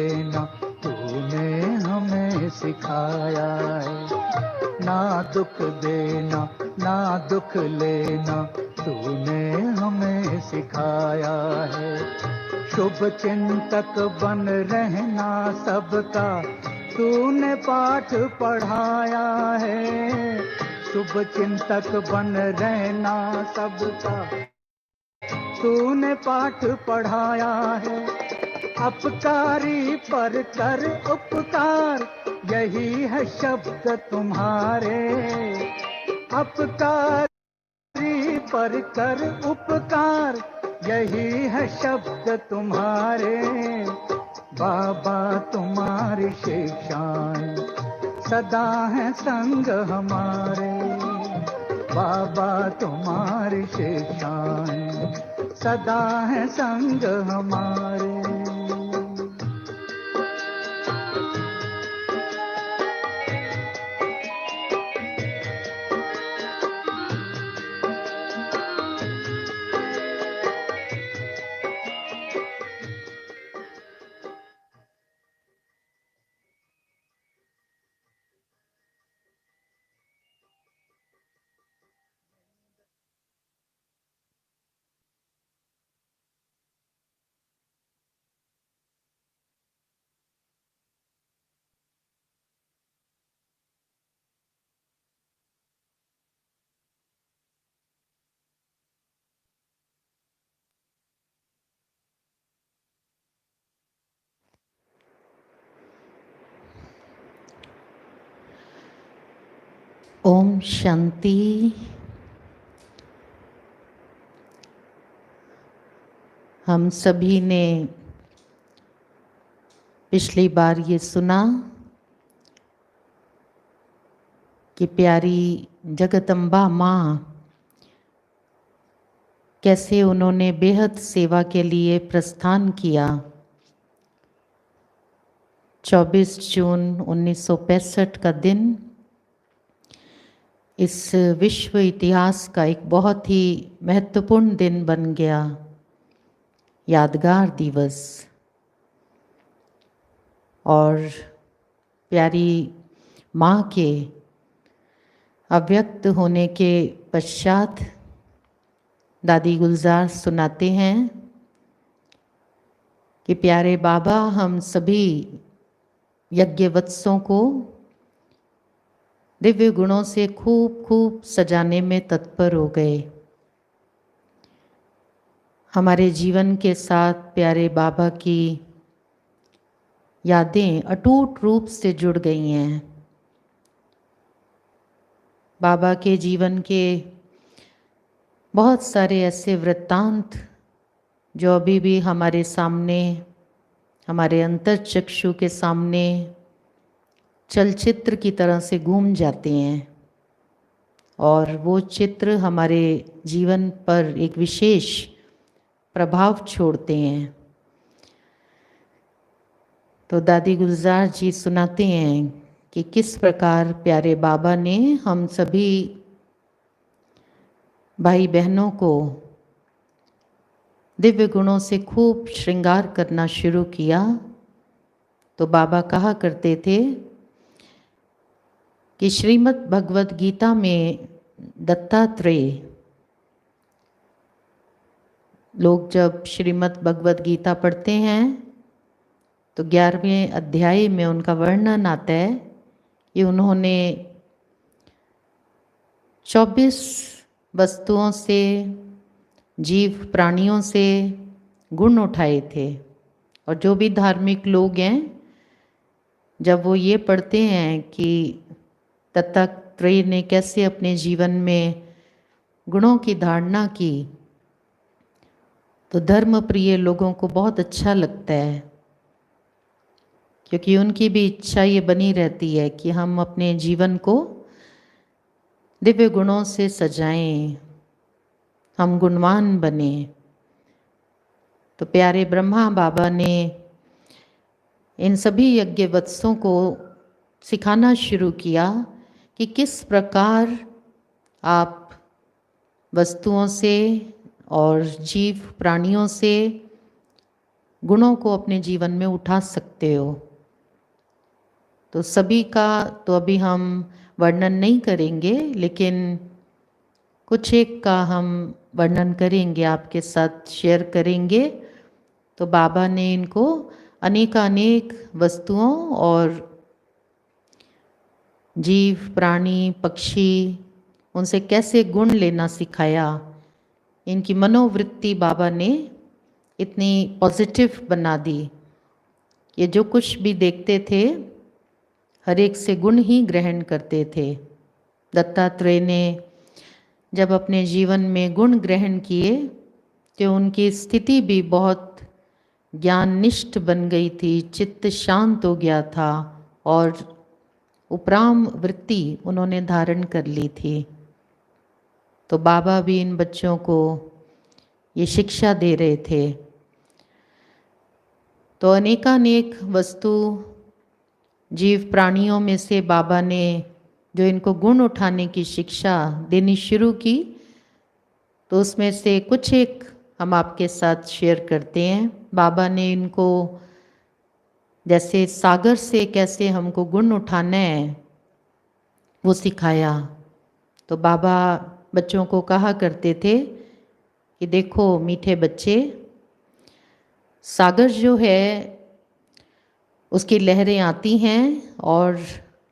देना तूने हमें सिखाया है। ना दुख देना ना दुख लेना तूने हमें सिखाया है। शुभ चिंतक बन रहना सबका तूने पाठ पढ़ाया है। शुभ चिंतक बन रहना सबका तूने पाठ पढ़ाया है। अपकारी पर कर उपकार यही है शब्द तुम्हारे। अपकारी पर कर उपकार यही है शब्द तुम्हारे। बाबा तुम्हारी शिक्षाएं सदा है संग हमारे। बाबा तुम्हारी शिक्षाएं सदा है संग हमारे। ओम शांति। हम सभी ने पिछली बार ये सुना कि प्यारी जगदम्बा माँ कैसे उन्होंने बेहद सेवा के लिए प्रस्थान किया। 24 जून 1965 का दिन इस विश्व इतिहास का एक बहुत ही महत्वपूर्ण दिन बन गया, यादगार दिवस। और प्यारी माँ के अव्यक्त होने के पश्चात दादी गुलजार सुनाते हैं कि प्यारे बाबा हम सभी यज्ञवत्सों को दिव्य गुणों से खूब खूब सजाने में तत्पर हो गए। हमारे जीवन के साथ प्यारे बाबा की यादें अटूट रूप से जुड़ गई हैं। बाबा के जीवन के बहुत सारे ऐसे वृत्तांत जो अभी भी हमारे सामने, हमारे अंतर्चक्षु के सामने चलचित्र की तरह से घूम जाते हैं और वो चित्र हमारे जीवन पर एक विशेष प्रभाव छोड़ते हैं। तो दादी गुलजार जी सुनाते हैं कि किस प्रकार प्यारे बाबा ने हम सभी भाई बहनों को दिव्य गुणों से खूब श्रृंगार करना शुरू किया। तो बाबा कहा करते थे कि श्रीमद् भगवद गीता में दत्तात्रेय, लोग जब श्रीमद् भगवद गीता पढ़ते हैं तो 11वें अध्याय में उनका वर्णन आता है कि उन्होंने 24 वस्तुओं से, जीव प्राणियों से गुण उठाए थे। और जो भी धार्मिक लोग हैं, जब वो ये पढ़ते हैं कि दत्तात्रेय ने कैसे अपने जीवन में गुणों की धारणा की, तो धर्म प्रिय लोगों को बहुत अच्छा लगता है, क्योंकि उनकी भी इच्छा ये बनी रहती है कि हम अपने जीवन को दिव्य गुणों से सजाएं, हम गुणवान बने। तो प्यारे ब्रह्मा बाबा ने इन सभी यज्ञवत्सों को सिखाना शुरू किया कि किस प्रकार आप वस्तुओं से और जीव प्राणियों से गुणों को अपने जीवन में उठा सकते हो। तो सभी का तो अभी हम वर्णन नहीं करेंगे, लेकिन कुछ एक का हम वर्णन करेंगे, आपके साथ शेयर करेंगे। तो बाबा ने इनको अनेकानेक वस्तुओं और जीव, प्राणी, पक्षी, उनसे कैसे गुण लेना सिखाया। इनकी मनोवृत्ति बाबा ने इतनी पॉजिटिव बना दी। ये जो कुछ भी देखते थे हर एक से गुण ही ग्रहण करते थे। दत्तात्रेय ने जब अपने जीवन में गुण ग्रहण किए तो उनकी स्थिति भी बहुत ज्ञाननिष्ठ बन गई थी, चित्त शांत हो गया था और उपराम वृत्ति उन्होंने धारण कर ली थी। तो बाबा भी इन बच्चों को ये शिक्षा दे रहे थे। तो अनेकानेक वस्तु, जीव, प्राणियों में से बाबा ने जो इनको गुण उठाने की शिक्षा देनी शुरू की, तो उसमें से कुछ एक हम आपके साथ शेयर करते हैं। बाबा ने इनको जैसे सागर से कैसे हमको गुण उठाना है वो सिखाया। तो बाबा बच्चों को कहा करते थे कि देखो मीठे बच्चे, सागर जो है उसकी लहरें आती हैं और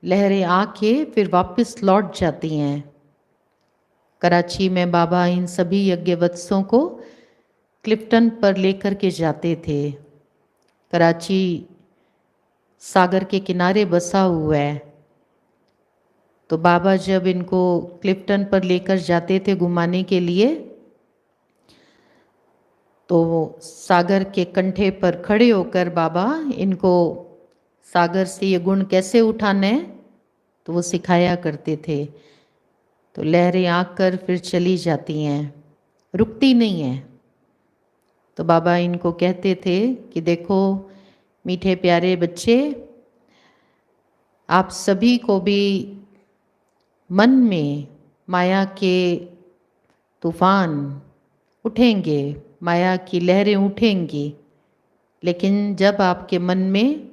लहरें आके फिर वापस लौट जाती हैं। कराची में बाबा इन सभी यज्ञवत्सों को क्लिफ्टन पर लेकर के जाते थे। कराची सागर के किनारे बसा हुआ है। तो बाबा जब इनको क्लिफ्टन पर लेकर जाते थे घुमाने के लिए, तो सागर के कंठे पर खड़े होकर बाबा इनको सागर से ये गुण कैसे उठाना है तो वो सिखाया करते थे। तो लहरें आकर फिर चली जाती हैं, रुकती नहीं है। तो बाबा इनको कहते थे कि देखो मीठे प्यारे बच्चे, आप सभी को भी मन में माया के तूफान उठेंगे, माया की लहरें उठेंगी, लेकिन जब आपके मन में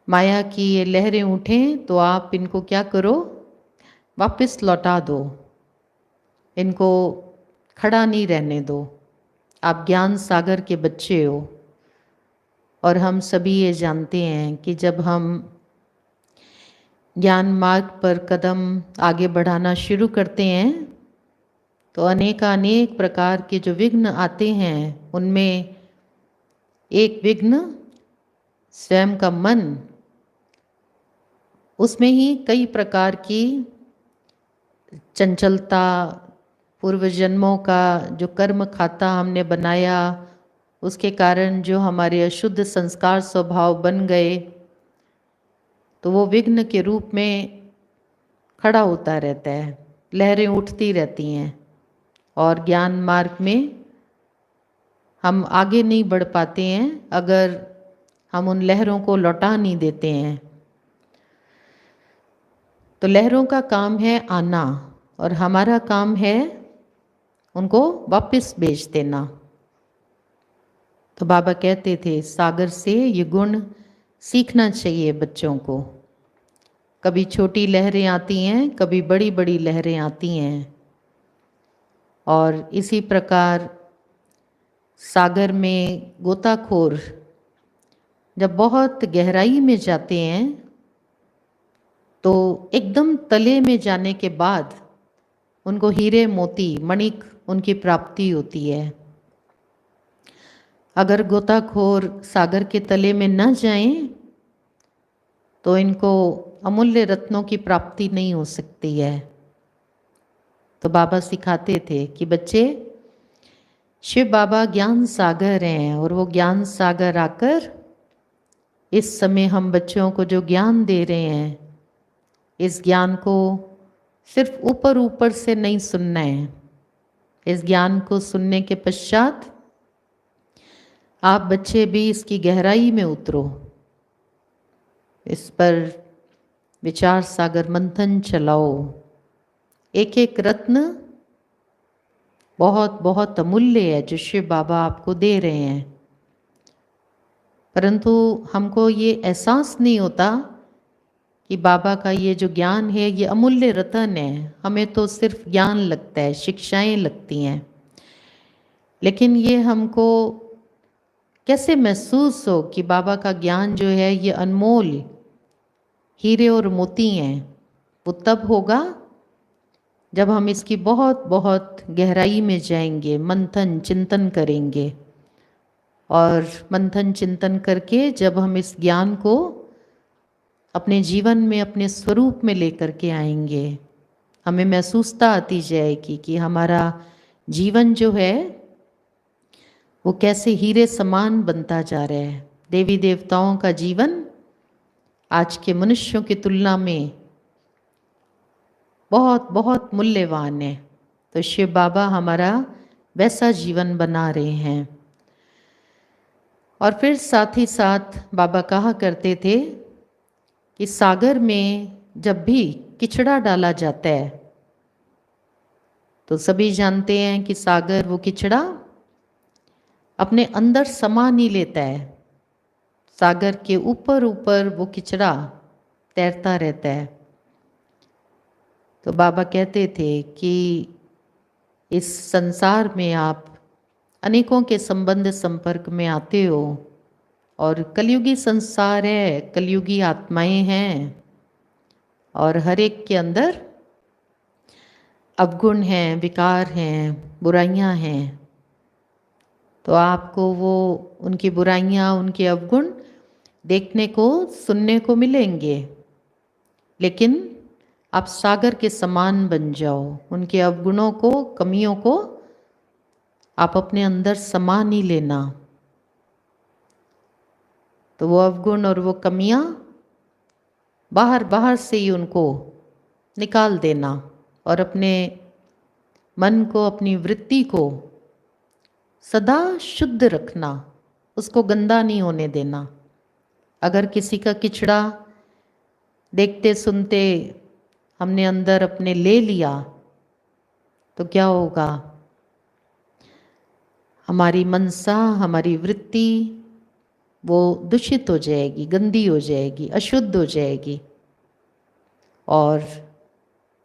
माया की ये लहरें उठें तो आप इनको क्या करो, वापस लौटा दो, इनको खड़ा नहीं रहने दो। आप ज्ञान सागर के बच्चे हो और हम सभी ये जानते हैं कि जब हम ज्ञान मार्ग पर कदम आगे बढ़ाना शुरू करते हैं तो अनेक प्रकार के जो विघ्न आते हैं, उनमें एक विघ्न स्वयं का मन, उसमें ही कई प्रकार की चंचलता, पूर्व जन्मों का जो कर्म खाता हमने बनाया, उसके कारण जो हमारे अशुद्ध संस्कार स्वभाव बन गए, तो वो विघ्न के रूप में खड़ा होता रहता है, लहरें उठती रहती हैं और ज्ञान मार्ग में हम आगे नहीं बढ़ पाते हैं अगर हम उन लहरों को लौटा नहीं देते हैं। तो लहरों का काम है आना और हमारा काम है उनको वापस भेज देना। तो बाबा कहते थे सागर से ये गुण सीखना चाहिए बच्चों को। कभी छोटी लहरें आती हैं, कभी बड़ी बड़ी लहरें आती हैं, और इसी प्रकार सागर में गोताखोर जब बहुत गहराई में जाते हैं तो एकदम तले में जाने के बाद उनको हीरे मोती मणिक उनकी प्राप्ति होती है। अगर गोताखोर सागर के तले में न जाएं तो इनको अमूल्य रत्नों की प्राप्ति नहीं हो सकती है। तो बाबा सिखाते थे कि बच्चे, शिव बाबा ज्ञान सागर हैं और वो ज्ञान सागर आकर इस समय हम बच्चों को जो ज्ञान दे रहे हैं, इस ज्ञान को सिर्फ ऊपर ऊपर से नहीं सुनना है। इस ज्ञान को सुनने के पश्चात आप बच्चे भी इसकी गहराई में उतरो, इस पर विचार सागर मंथन चलाओ। एक एक रत्न बहुत बहुत अमूल्य है जो शिव बाबा आपको दे रहे हैं। परंतु हमको ये एहसास नहीं होता कि बाबा का ये जो ज्ञान है ये अमूल्य रतन है। हमें तो सिर्फ ज्ञान लगता है, शिक्षाएं लगती हैं, लेकिन ये हमको कैसे महसूस हो कि बाबा का ज्ञान जो है ये अनमोल हीरे और मोती हैं, वो तब होगा जब हम इसकी बहुत बहुत गहराई में जाएंगे, मंथन चिंतन करेंगे। और मंथन चिंतन करके जब हम इस ज्ञान को अपने जीवन में, अपने स्वरूप में लेकर के आएंगे, हमें महसूसता आती जाएगी कि हमारा जीवन जो है वो कैसे हीरे समान बनता जा रहा है। देवी देवताओं का जीवन आज के मनुष्यों की तुलना में बहुत बहुत मूल्यवान है। तो शिव बाबा हमारा वैसा जीवन बना रहे हैं। और फिर साथ ही साथ बाबा कहा करते थे कि सागर में जब भी किचड़ा डाला जाता है तो सभी जानते हैं कि सागर वो किचड़ा अपने अंदर समा नहीं लेता है। सागर के ऊपर ऊपर वो किचड़ा तैरता रहता है। तो बाबा कहते थे कि इस संसार में आप अनेकों के संबंध संपर्क में आते हो और कलयुगी संसार है, कलयुगी आत्माएं हैं और हर एक के अंदर अवगुण हैं, विकार हैं, बुराइयां हैं। तो आपको वो उनकी बुराइयां, उनके अवगुण देखने को, सुनने को मिलेंगे, लेकिन आप सागर के समान बन जाओ। उनके अवगुणों को, कमियों को आप अपने अंदर समा नहीं लेना। तो वो अवगुण और वो कमियां बाहर बाहर से ही उनको निकाल देना और अपने मन को, अपनी वृत्ति को सदा शुद्ध रखना, उसको गंदा नहीं होने देना। अगर किसी का किचड़ा देखते सुनते हमने अंदर अपने ले लिया तो क्या होगा? हमारी मनसा, हमारी वृत्ति वो दूषित हो जाएगी, गंदी हो जाएगी, अशुद्ध हो जाएगी और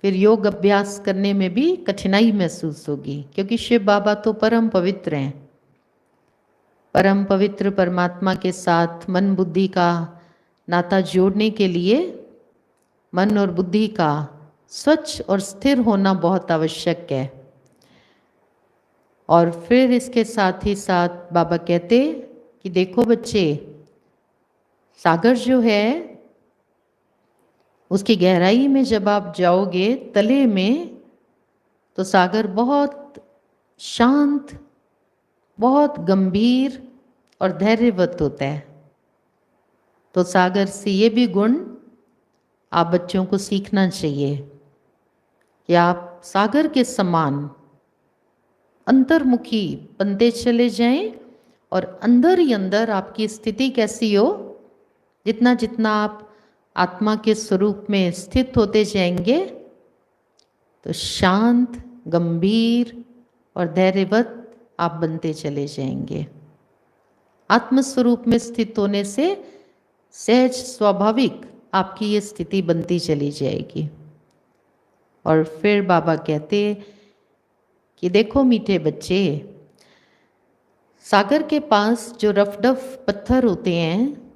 फिर योग अभ्यास करने में भी कठिनाई महसूस होगी, क्योंकि शिव बाबा तो परम पवित्र हैं। परम पवित्र परमात्मा के साथ मन बुद्धि का नाता जोड़ने के लिए मन और बुद्धि का स्वच्छ और स्थिर होना बहुत आवश्यक है। और फिर इसके साथ ही साथ बाबा कहते कि देखो बच्चे, सागर जो है उसकी गहराई में जब आप जाओगे तले में, तो सागर बहुत शांत, बहुत गंभीर और धैर्यवत होता है। तो सागर से ये भी गुण आप बच्चों को सीखना चाहिए कि आप सागर के समान अंतर्मुखी बनते चले जाएं और अंदर ही अंदर आपकी स्थिति कैसी हो, जितना जितना आप आत्मा के स्वरूप में स्थित होते जाएंगे तो शांत, गंभीर और धैर्यवत आप बनते चले जाएंगे। आत्म स्वरूप में स्थित होने से सहज स्वाभाविक आपकी ये स्थिति बनती चली जाएगी। और फिर बाबा कहते कि देखो मीठे बच्चे, सागर के पास जो रफ डफ पत्थर होते हैं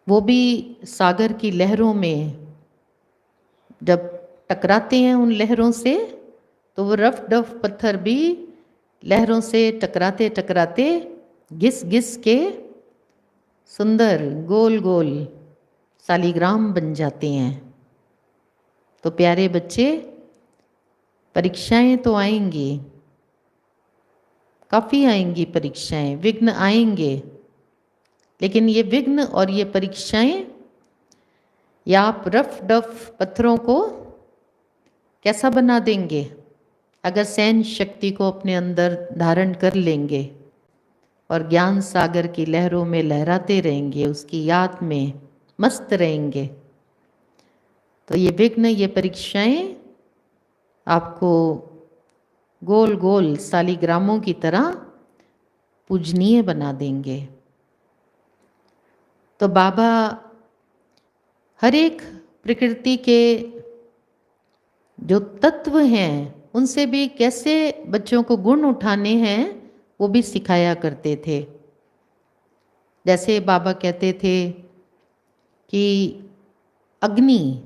वो भी सागर की लहरों में जब टकराते हैं, उन लहरों से, तो वो रफ डफ पत्थर भी लहरों से टकराते टकराते घिस घिस के सुंदर गोल गोल शालिग्राम बन जाते हैं। तो प्यारे बच्चे, परीक्षाएं तो आएंगी, काफ़ी आएंगी परीक्षाएं, विघ्न आएंगे, लेकिन ये विघ्न और ये परीक्षाएं, या आप रफ डफ पत्थरों को कैसा बना देंगे अगर सहन शक्ति को अपने अंदर धारण कर लेंगे और ज्ञान सागर की लहरों में लहराते रहेंगे, उसकी याद में मस्त रहेंगे। तो ये विघ्न, ये परीक्षाएं आपको गोल गोल शालिग्रामों की तरह पूजनीय बना देंगे। तो बाबा हर एक प्रकृति के जो तत्व हैं उनसे भी कैसे बच्चों को गुण उठाने हैं वो भी सिखाया करते थे। जैसे बाबा कहते थे कि अग्नि,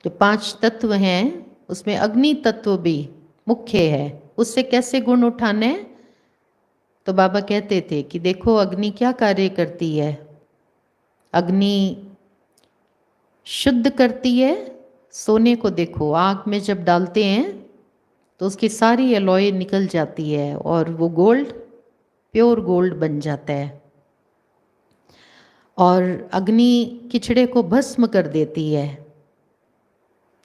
जो 5 तत्व हैं उसमें अग्नि तत्व भी मुख्य है, उससे कैसे गुण उठाने। तो बाबा कहते थे कि देखो अग्नि क्या कार्य करती है। अग्नि शुद्ध करती है। सोने को देखो, आग में जब डालते हैं तो उसकी सारी एलॉय निकल जाती है और वो गोल्ड, प्योर गोल्ड बन जाता है। और अग्नि कीचड़े को भस्म कर देती है।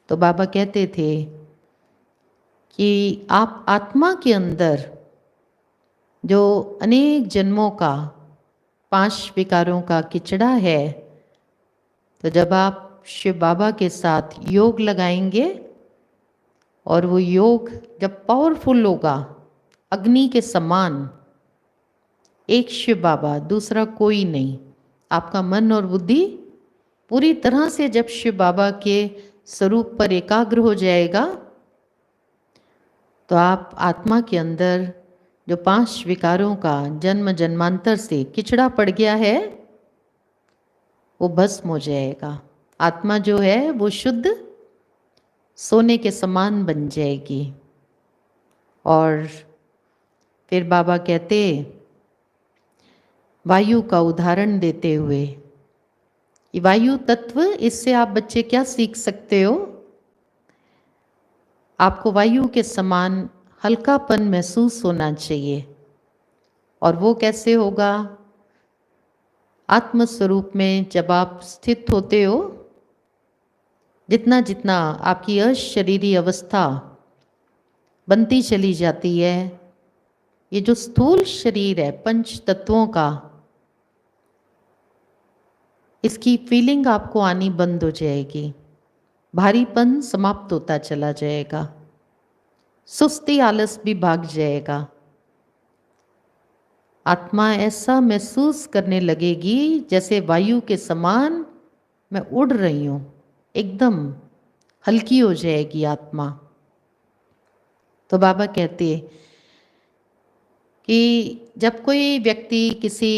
तो बाबा कहते थे कि आप आत्मा के अंदर जो अनेक जन्मों का 5 विकारों का कीचड़ा है, तो जब आप शिव बाबा के साथ योग लगाएंगे और वो योग जब पावरफुल होगा, अग्नि के समान, एक शिव बाबा दूसरा कोई नहीं, आपका मन और बुद्धि पूरी तरह से जब शिव बाबा के स्वरूप पर एकाग्र हो जाएगा तो आप आत्मा के अंदर जो 5 विकारों का जन्म जन्मांतर से किचड़ा पड़ गया है वो भस्म हो जाएगा। आत्मा जो है वो शुद्ध सोने के समान बन जाएगी। और फिर बाबा कहते वायु का उदाहरण देते हुए कि वायु तत्व, इससे आप बच्चे क्या सीख सकते हो। आपको वायु के समान हल्कापन महसूस होना चाहिए। और वो कैसे होगा। आत्म स्वरूप में जब आप स्थित होते हो, जितना जितना आपकी अशरीरी अवस्था बनती चली जाती है, ये जो स्थूल शरीर है 5 तत्वों का, इसकी फीलिंग आपको आनी बंद हो जाएगी। भारीपन समाप्त होता चला जाएगा, सुस्ती आलस भी भाग जाएगा। आत्मा ऐसा महसूस करने लगेगी जैसे वायु के समान मैं उड़ रही हूँ, एकदम हल्की हो जाएगी आत्मा। तो बाबा कहते कि जब कोई व्यक्ति किसी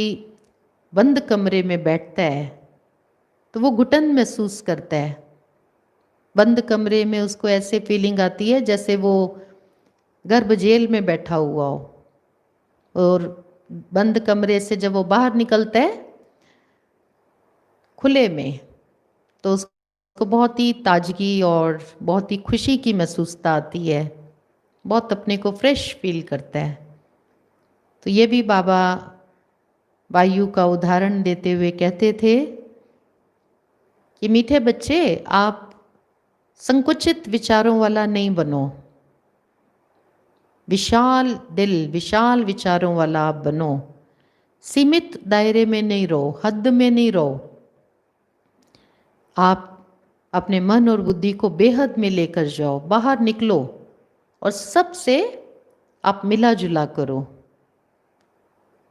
बंद कमरे में बैठता है तो वो घुटन महसूस करता है। बंद कमरे में उसको ऐसे फीलिंग आती है जैसे वो गर्भ जेल में बैठा हुआ हो। और बंद कमरे से जब वो बाहर निकलता है खुले में, तो उसको बहुत ही ताजगी और बहुत ही खुशी की महसूसता आती है, बहुत अपने को फ्रेश फील करता है। तो ये भी बाबा वायु का उदाहरण देते हुए कहते थे कि मीठे बच्चे, आप संकुचित विचारों वाला नहीं बनो, विशाल दिल, विशाल विचारों वाला आप बनो। सीमित दायरे में नहीं रहो, हद में नहीं रहो। आप अपने मन और बुद्धि को बेहद में लेकर जाओ, बाहर निकलो और सबसे आप मिला जुला करो।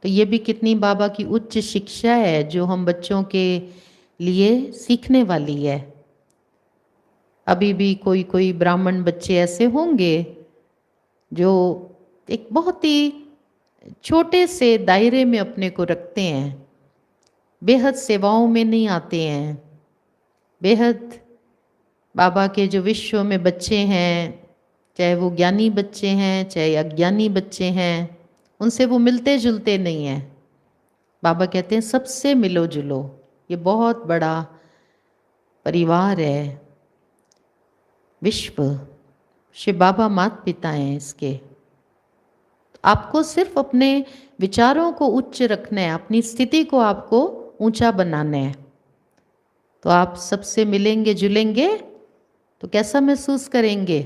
तो ये भी कितनी बाबा की उच्च शिक्षा है जो हम बच्चों के लिए सीखने वाली है। अभी भी कोई कोई ब्राह्मण बच्चे ऐसे होंगे जो एक बहुत ही छोटे से दायरे में अपने को रखते हैं, बेहद सेवाओं में नहीं आते हैं। बेहद बाबा के जो विश्व में बच्चे हैं, चाहे वो ज्ञानी बच्चे हैं चाहे अज्ञानी बच्चे हैं, उनसे वो मिलते जुलते नहीं हैं। बाबा कहते हैं सबसे मिलो जुलो, ये बहुत बड़ा परिवार है। विश्व शिव बाबा माता पिता हैं इसके। आपको सिर्फ अपने विचारों को उच्च रखना है, अपनी स्थिति को आपको ऊंचा बनाना है। तो आप सबसे मिलेंगे जुलेंगे तो कैसा महसूस करेंगे।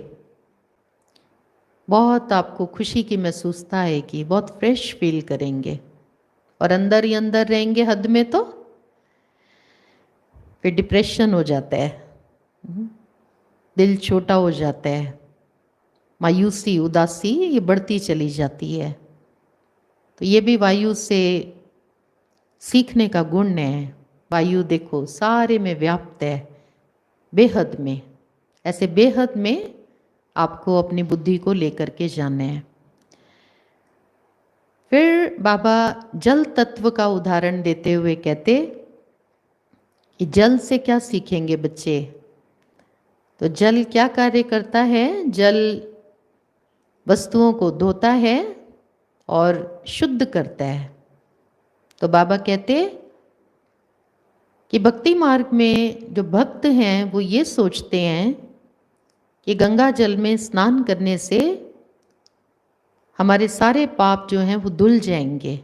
बहुत आपको खुशी की महसूसता है कि बहुत फ्रेश फील करेंगे। और अंदर ही अंदर रहेंगे हद में तो फिर डिप्रेशन हो जाता है, दिल छोटा हो जाता है, मायूसी उदासी ये बढ़ती चली जाती है। तो ये भी वायु से सीखने का गुण है। वायु देखो सारे में व्याप्त है, बेहद में। ऐसे बेहद में आपको अपनी बुद्धि को लेकर के जाना है। फिर बाबा जल तत्व का उदाहरण देते हुए कहते कि जल से क्या सीखेंगे बच्चे। तो जल क्या कार्य करता है? जल वस्तुओं को धोता है और शुद्ध करता है। तो बाबा कहते कि भक्ति मार्ग में जो भक्त हैं वो ये सोचते हैं कि गंगा जल में स्नान करने से हमारे सारे पाप जो हैं वो धुल जाएंगे।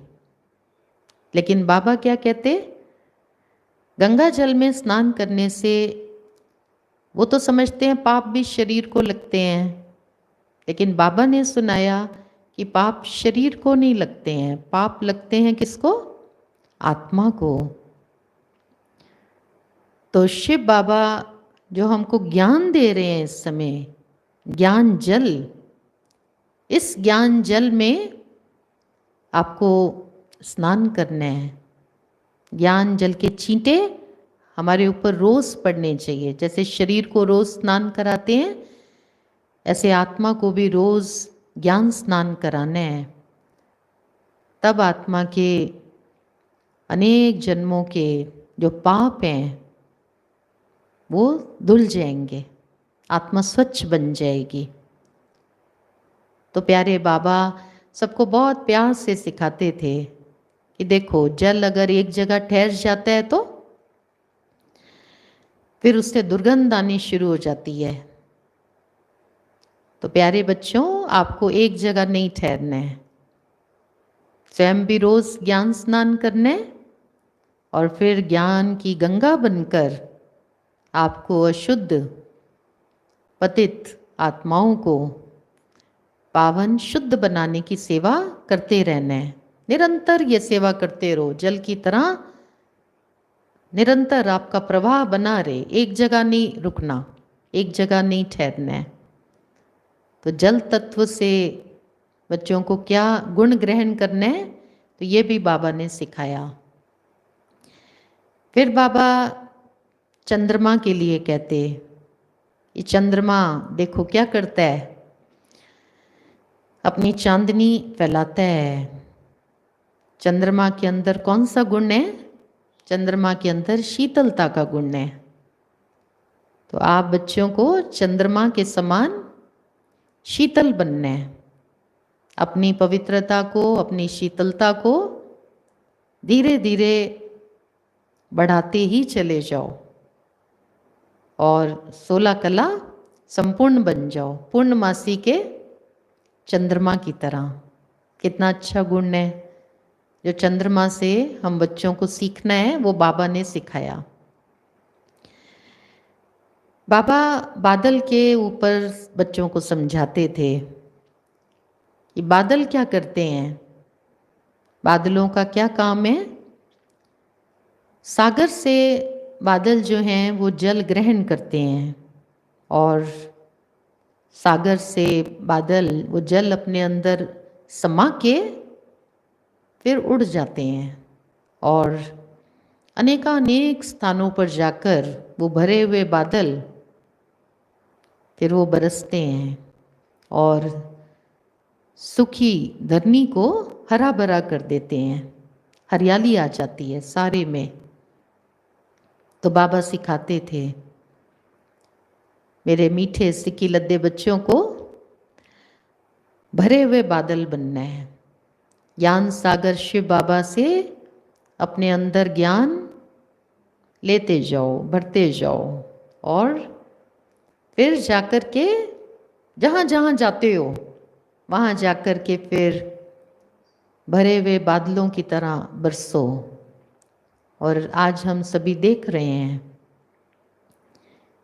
लेकिन बाबा क्या कहते, गंगा जल में स्नान करने से वो तो समझते हैं पाप भी शरीर को लगते हैं, लेकिन बाबा ने सुनाया कि पाप शरीर को नहीं लगते हैं, पाप लगते हैं किसको? आत्मा को। तो शिव बाबा जो हमको ज्ञान दे रहे हैं इस समय, ज्ञान जल, इस ज्ञान जल में आपको स्नान करना है। ज्ञान जल के छींटे हमारे ऊपर रोज पड़ने चाहिए। जैसे शरीर को रोज स्नान कराते हैं, ऐसे आत्मा को भी रोज ज्ञान स्नान कराना है। तब आत्मा के अनेक जन्मों के जो पाप हैं वो धुल जाएंगे, आत्मा स्वच्छ बन जाएगी। तो प्यारे बाबा सबको बहुत प्यार से सिखाते थे कि देखो जल अगर एक जगह ठहर जाता है तो फिर उससे दुर्गंध आनी शुरू हो जाती है। तो प्यारे बच्चों, आपको एक जगह नहीं ठहरना है, स्वयं भी रोज ज्ञान स्नान करना है और फिर ज्ञान की गंगा बनकर आपको अशुद्ध पतित आत्माओं को पावन शुद्ध बनाने की सेवा करते रहना है। निरंतर ये सेवा करते रहो, जल की तरह निरंतर आपका प्रवाह बना रहे, एक जगह नहीं रुकना, एक जगह नहीं ठहरना है। तो जल तत्व से बच्चों को क्या गुण ग्रहण करना है, तो ये भी बाबा ने सिखाया। फिर बाबा चंद्रमा के लिए कहते, ये चंद्रमा देखो क्या करता है, अपनी चांदनी फैलाता है। चंद्रमा के अंदर कौन सा गुण है? चंद्रमा के अंदर शीतलता का गुण है। तो आप बच्चों को चंद्रमा के समान शीतल बनना है। अपनी पवित्रता को, अपनी शीतलता को धीरे धीरे बढ़ाते ही चले जाओ और 16 कला संपूर्ण बन जाओ, पूर्णमासी के चंद्रमा की तरह। कितना अच्छा गुण है जो चंद्रमा से हम बच्चों को सीखना है, वो बाबा ने सिखाया। बाबा बादल के ऊपर बच्चों को समझाते थे कि बादल क्या करते हैं, बादलों का क्या काम है। सागर से बादल जो हैं वो जल ग्रहण करते हैं और सागर से बादल वो जल अपने अंदर समा के फिर उड़ जाते हैं और अनेकानेक स्थानों पर जाकर वो भरे हुए बादल फिर वो बरसते हैं और सूखी धरनी को हरा भरा कर देते हैं, हरियाली आ जाती है सारे में। तो बाबा सिखाते थे मेरे मीठे सिक्की लद्दे बच्चों को भरे हुए बादल बनना है। ज्ञान सागर शिव बाबा से अपने अंदर ज्ञान लेते जाओ, भरते जाओ और फिर जाकर के जहाँ जहाँ जाते हो वहाँ जाकर के फिर भरे हुए बादलों की तरह बरसो। और आज हम सभी देख रहे हैं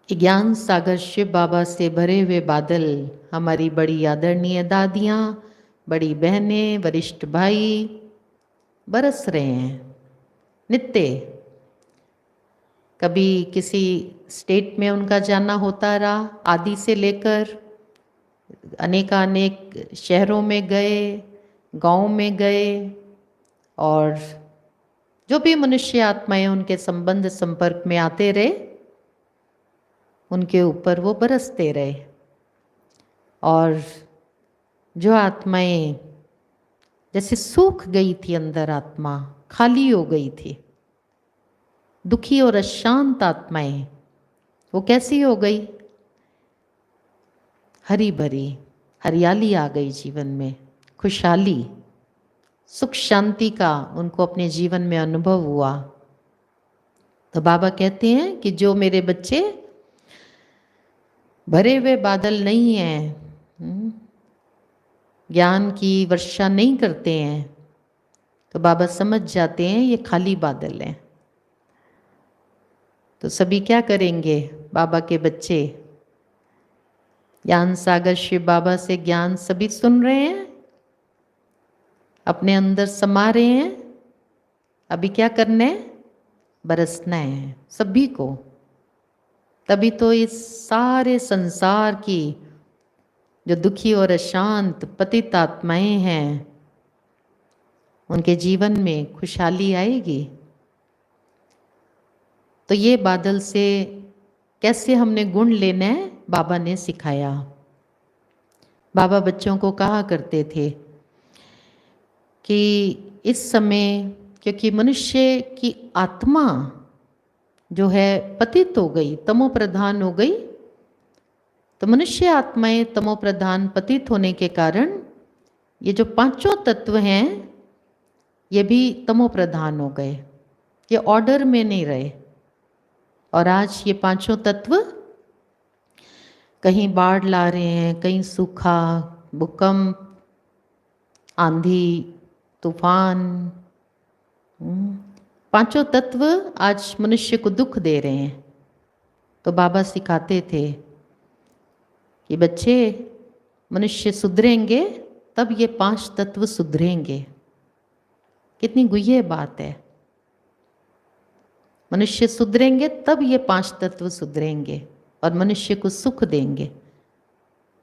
कि ज्ञान सागर शिव बाबा से भरे हुए बादल हमारी बड़ी आदरणीय दादियाँ, बड़ी बहनें, वरिष्ठ भाई बरस रहे हैं नित्य। कभी किसी स्टेट में उनका जाना होता रहा, आदि से लेकर अनेकानेक शहरों में गए, गांव में गए और जो भी मनुष्य आत्माएं उनके संबंध संपर्क में आते रहे, उनके ऊपर वो बरसते रहे। और जो आत्माएं जैसे सूख गई थी, अंदर आत्मा खाली हो गई थी, दुखी और अशांत आत्माएं, वो कैसी हो गई? हरी भरी, हरियाली आ गई जीवन में, खुशहाली, सुख शांति का उनको अपने जीवन में अनुभव हुआ। तो बाबा कहते हैं कि जो मेरे बच्चे भरे हुए बादल नहीं हैं, ज्ञान की वर्षा नहीं करते हैं, तो बाबा समझ जाते हैं ये खाली बादल हैं। तो सभी क्या करेंगे? बाबा के बच्चे ज्ञान सागर शिव बाबा से ज्ञान सभी सुन रहे हैं, अपने अंदर समा रहे हैं। अभी क्या करना है? बरसना है सभी को। तभी तो इस सारे संसार की जो दुखी और अशांत पतित आत्माएं हैं, उनके जीवन में खुशहाली आएगी। तो ये बादल से कैसे हमने गुण लेना है, बाबा ने सिखाया। बाबा बच्चों को कहा करते थे कि इस समय, क्योंकि मनुष्य की आत्मा जो है पतित हो गई, तमो प्रधान हो गई, तो मनुष्य आत्माएं तमो प्रधान पतित होने के कारण ये जो पांचों तत्व हैं ये भी तमो प्रधान हो गए, ये ऑर्डर में नहीं रहे। और आज ये पांचों तत्व कहीं बाढ़ ला रहे हैं, कहीं सूखा, भूकंप, आंधी, तूफान। पांचों तत्व आज मनुष्य को दुख दे रहे हैं। तो बाबा सिखाते थे कि बच्चे, मनुष्य सुधरेंगे तब ये पांच तत्व सुधरेंगे। कितनी गुह्य बात है। मनुष्य सुधरेंगे तब ये पांच तत्व सुधरेंगे और मनुष्य को सुख देंगे।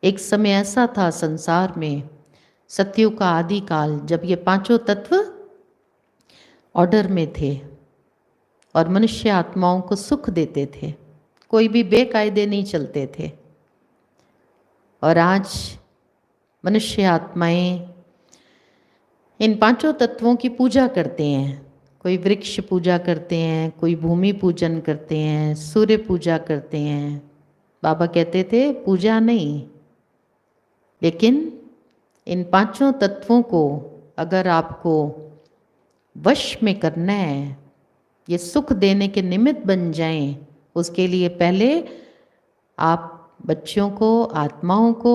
एक समय ऐसा था संसार में, सतयुग का आदि काल, जब ये पांचों तत्व ऑर्डर में थे और मनुष्य आत्माओं को सुख देते थे, कोई भी बेकायदे नहीं चलते थे। और आज मनुष्य आत्माएं इन पांचों तत्वों की पूजा करते हैं। कोई वृक्ष पूजा करते हैं, कोई भूमि पूजन करते हैं, सूर्य पूजा करते हैं। बाबा कहते थे पूजा नहीं, लेकिन इन पांचों तत्वों को अगर आपको वश में करना है, ये सुख देने के निमित्त बन जाएं, उसके लिए पहले आप बच्चों को, आत्माओं को,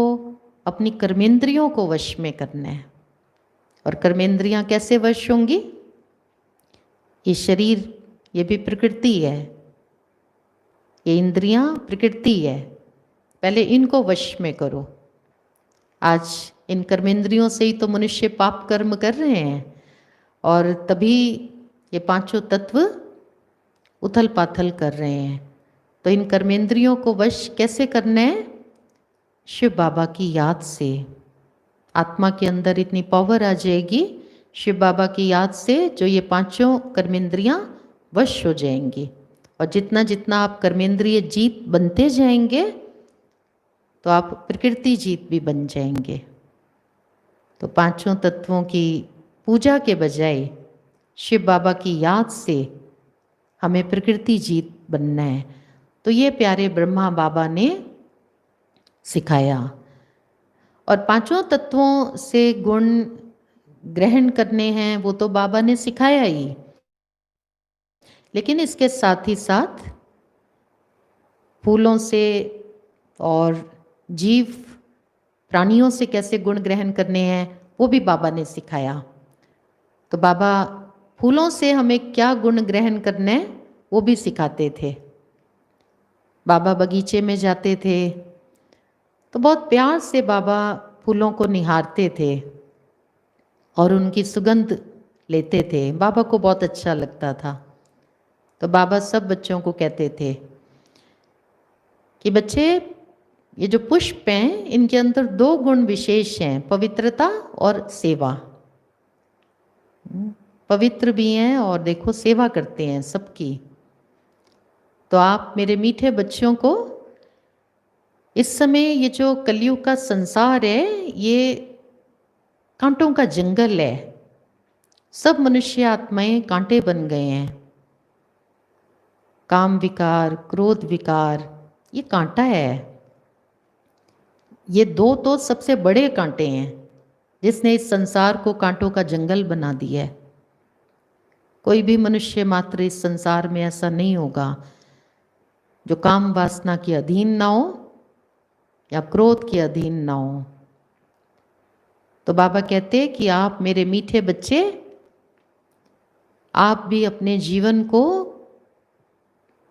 अपनी कर्मेंद्रियों को वश में करना है। और कर्मेंद्रियां कैसे वश होंगी? ये शरीर, ये भी प्रकृति है, ये इंद्रियां प्रकृति है, पहले इनको वश में करो। आज इन कर्मेंद्रियों से ही तो मनुष्य पाप कर्म कर रहे हैं और तभी ये पांचों तत्व उथल पाथल कर रहे हैं। तो इन कर्मेंद्रियों को वश कैसे करना है? शिव बाबा की याद से। आत्मा के अंदर इतनी पावर आ जाएगी शिव बाबा की याद से, जो ये पांचों कर्मेंद्रियां वश हो जाएंगी। और जितना जितना आप कर्मेंद्रिय जीत बनते जाएंगे, तो आप प्रकृति जीत भी बन जाएंगे। तो पांचों तत्वों की पूजा के बजाय शिव बाबा की याद से हमें प्रकृति जीत बनना है। तो ये प्यारे ब्रह्मा बाबा ने सिखाया। और पांचों तत्वों से गुण ग्रहण करने हैं, वो तो बाबा ने सिखाया ही, लेकिन इसके साथ ही साथ फूलों से और जीव प्राणियों से कैसे गुण ग्रहण करने हैं, वो भी बाबा ने सिखाया। तो बाबा फूलों से हमें क्या गुण ग्रहण करना है वो भी सिखाते थे। बाबा बगीचे में जाते थे तो बहुत प्यार से बाबा फूलों को निहारते थे और उनकी सुगंध लेते थे। बाबा को बहुत अच्छा लगता था। तो बाबा सब बच्चों को कहते थे कि बच्चे, ये जो पुष्प हैं इनके अंदर दो गुण विशेष हैं, पवित्रता और सेवा। पवित्र भी हैं और देखो सेवा करते हैं सबकी। तो आप मेरे मीठे बच्चों को इस समय ये जो कलयुग का संसार है, ये कांटों का जंगल है। सब मनुष्य आत्माएं कांटे बन गए हैं। काम विकार, क्रोध विकार, ये कांटा है। ये दो तो सबसे बड़े कांटे हैं जिसने इस संसार को कांटों का जंगल बना दिया है। कोई भी मनुष्य मात्र इस संसार में ऐसा नहीं होगा जो काम वासना के अधीन ना हो या क्रोध के अधीन ना हो। तो बाबा कहते हैं कि आप मेरे मीठे बच्चे, आप भी अपने जीवन को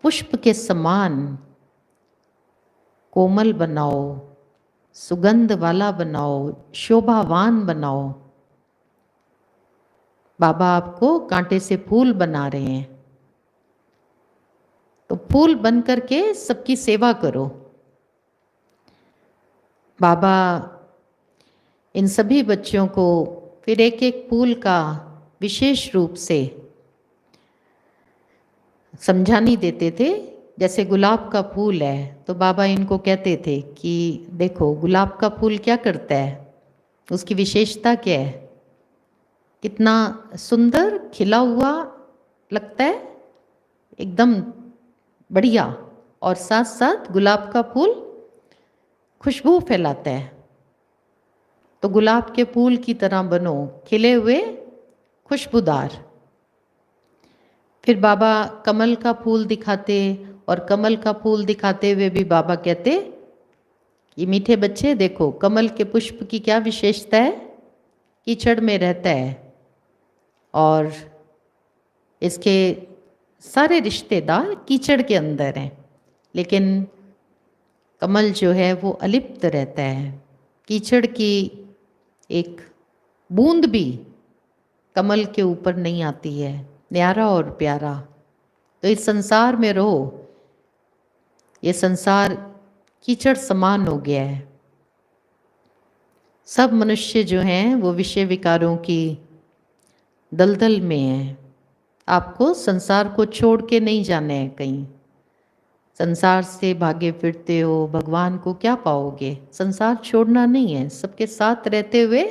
पुष्प के समान कोमल बनाओ, सुगंध वाला बनाओ, शोभावान बनाओ। बाबा आपको कांटे से फूल बना रहे हैं, तो फूल बन करके सबकी सेवा करो। बाबा इन सभी बच्चों को फिर एक एक फूल का विशेष रूप से समझानी देते थे। जैसे गुलाब का फूल है तो बाबा इनको कहते थे कि देखो गुलाब का फूल क्या करता है, उसकी विशेषता क्या है, कितना सुंदर खिला हुआ लगता है, एकदम बढ़िया। और साथ साथ गुलाब का फूल खुशबू फैलाता है। तो गुलाब के फूल की तरह बनो, खिले हुए, खुशबूदार। फिर बाबा कमल का फूल दिखाते, और कमल का फूल दिखाते हुए भी बाबा कहते, ये मीठे बच्चे देखो कमल के पुष्प की क्या विशेषता है, कीचड़ में रहता है और इसके सारे रिश्तेदार कीचड़ के अंदर हैं, लेकिन कमल जो है वो अलिप्त रहता है। कीचड़ की एक बूंद भी कमल के ऊपर नहीं आती है, न्यारा और प्यारा। तो इस संसार में रहो, ये संसार कीचड़ समान हो गया है। सब मनुष्य जो हैं वो विषय विकारों की दलदल में हैं। आपको संसार को छोड़ के नहीं जाना है कहीं। संसार से भागे फिरते हो, भगवान को क्या पाओगे। संसार छोड़ना नहीं है, सबके साथ रहते हुए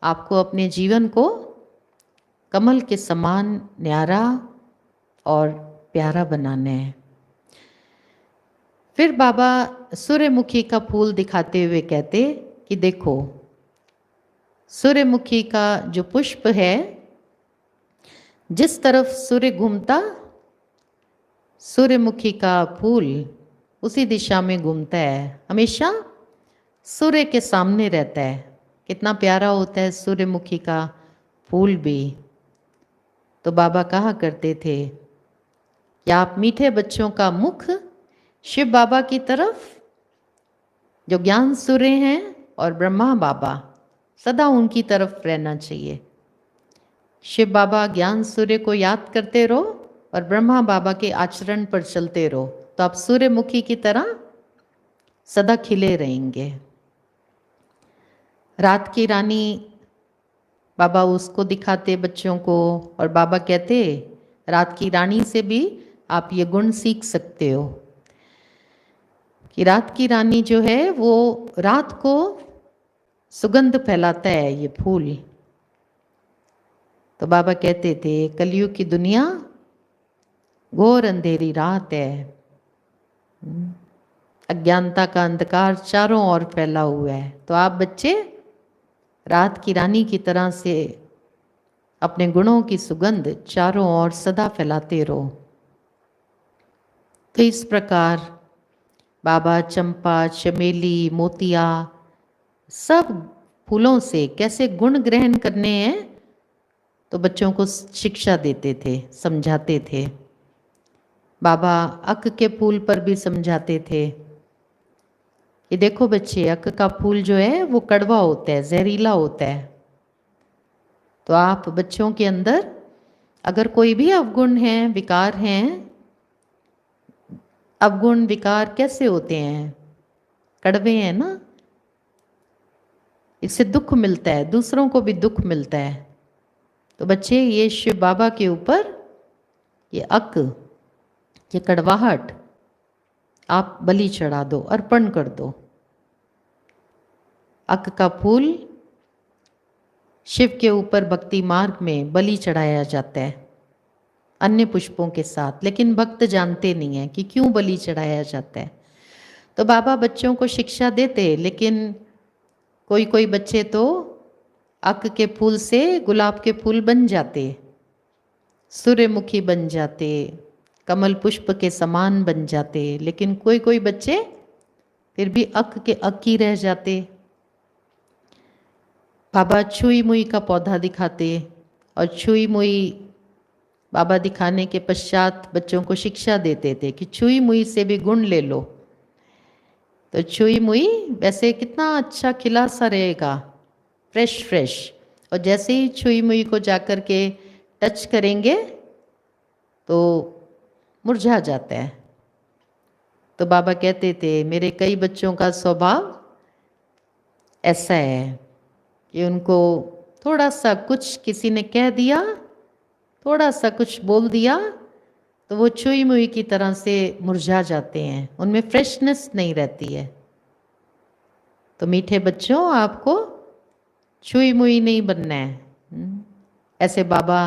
आपको अपने जीवन को कमल के समान न्यारा और प्यारा बनाना है। फिर बाबा सूर्यमुखी का फूल दिखाते हुए कहते कि देखो सूर्यमुखी का जो पुष्प है, जिस तरफ सूर्य घूमता सूर्यमुखी का फूल उसी दिशा में घूमता है, हमेशा सूर्य के सामने रहता है। कितना प्यारा होता है सूर्यमुखी का फूल भी। तो बाबा कहा करते थे कि आप मीठे बच्चों का मुख शिव बाबा की तरफ, जो ज्ञान सूर्य हैं, और ब्रह्मा बाबा सदा उनकी तरफ रहना चाहिए। शिव बाबा ज्ञान सूर्य को याद करते रहो और ब्रह्मा बाबा के आचरण पर चलते रहो, तो आप सूर्यमुखी की तरह सदा खिले रहेंगे। रात की रानी बाबा उसको दिखाते बच्चों को, और बाबा कहते रात की रानी से भी आप ये गुण सीख सकते हो कि रात की रानी जो है वो रात को सुगंध फैलाता है, ये फूल। तो बाबा कहते थे कलयुग की दुनिया घोर अंधेरी रात है, अज्ञानता का अंधकार चारों ओर फैला हुआ है। तो आप बच्चे रात की रानी की तरह से अपने गुणों की सुगंध चारों ओर सदा फैलाते रहो। तो इस प्रकार बाबा चंपा, चमेली, मोतिया सब फूलों से कैसे गुण ग्रहण करने हैं तो बच्चों को शिक्षा देते थे, समझाते थे। बाबा अक के फूल पर भी समझाते थे कि देखो बच्चे, अक का फूल जो है वो कड़वा होता है, जहरीला होता है। तो आप बच्चों के अंदर अगर कोई भी अवगुण है, विकार हैं, अवगुण विकार कैसे होते हैं, कड़वे हैं ना, इससे दुख मिलता है, दूसरों को भी दुख मिलता है। तो बच्चे ये शिव बाबा के ऊपर ये अक, ये कड़वाहट आप बलि चढ़ा दो, अर्पण कर दो। अक का फूल शिव के ऊपर भक्ति मार्ग में बलि चढ़ाया जाता है अन्य पुष्पों के साथ, लेकिन भक्त जानते नहीं हैं कि क्यों बलि चढ़ाया जाता है। तो बाबा बच्चों को शिक्षा देते, लेकिन कोई कोई बच्चे तो अक के फूल से गुलाब के फूल बन जाते, सूर्यमुखी बन जाते, कमल पुष्प के समान बन जाते, लेकिन कोई कोई बच्चे फिर भी अक के अक ही रह जाते। बाबा छुई मुई का पौधा दिखाते, और छुई मुई बाबा दिखाने के पश्चात बच्चों को शिक्षा देते थे कि छुई मुई से भी गुण ले लो। तो छुई मुई वैसे कितना अच्छा खिला सा रहेगा, फ्रेश फ्रेश, और जैसे ही छुई मुई को जाकर के टच करेंगे तो मुरझा जाता है। तो बाबा कहते थे मेरे कई बच्चों का स्वभाव ऐसा है कि उनको थोड़ा सा कुछ किसी ने कह दिया, थोड़ा सा कुछ बोल दिया, तो वो छुई मुई की तरह से मुरझा जाते हैं, उनमें फ्रेशनेस नहीं रहती है। तो मीठे बच्चों, आपको छुई मुई नहीं बनना है। ऐसे बाबा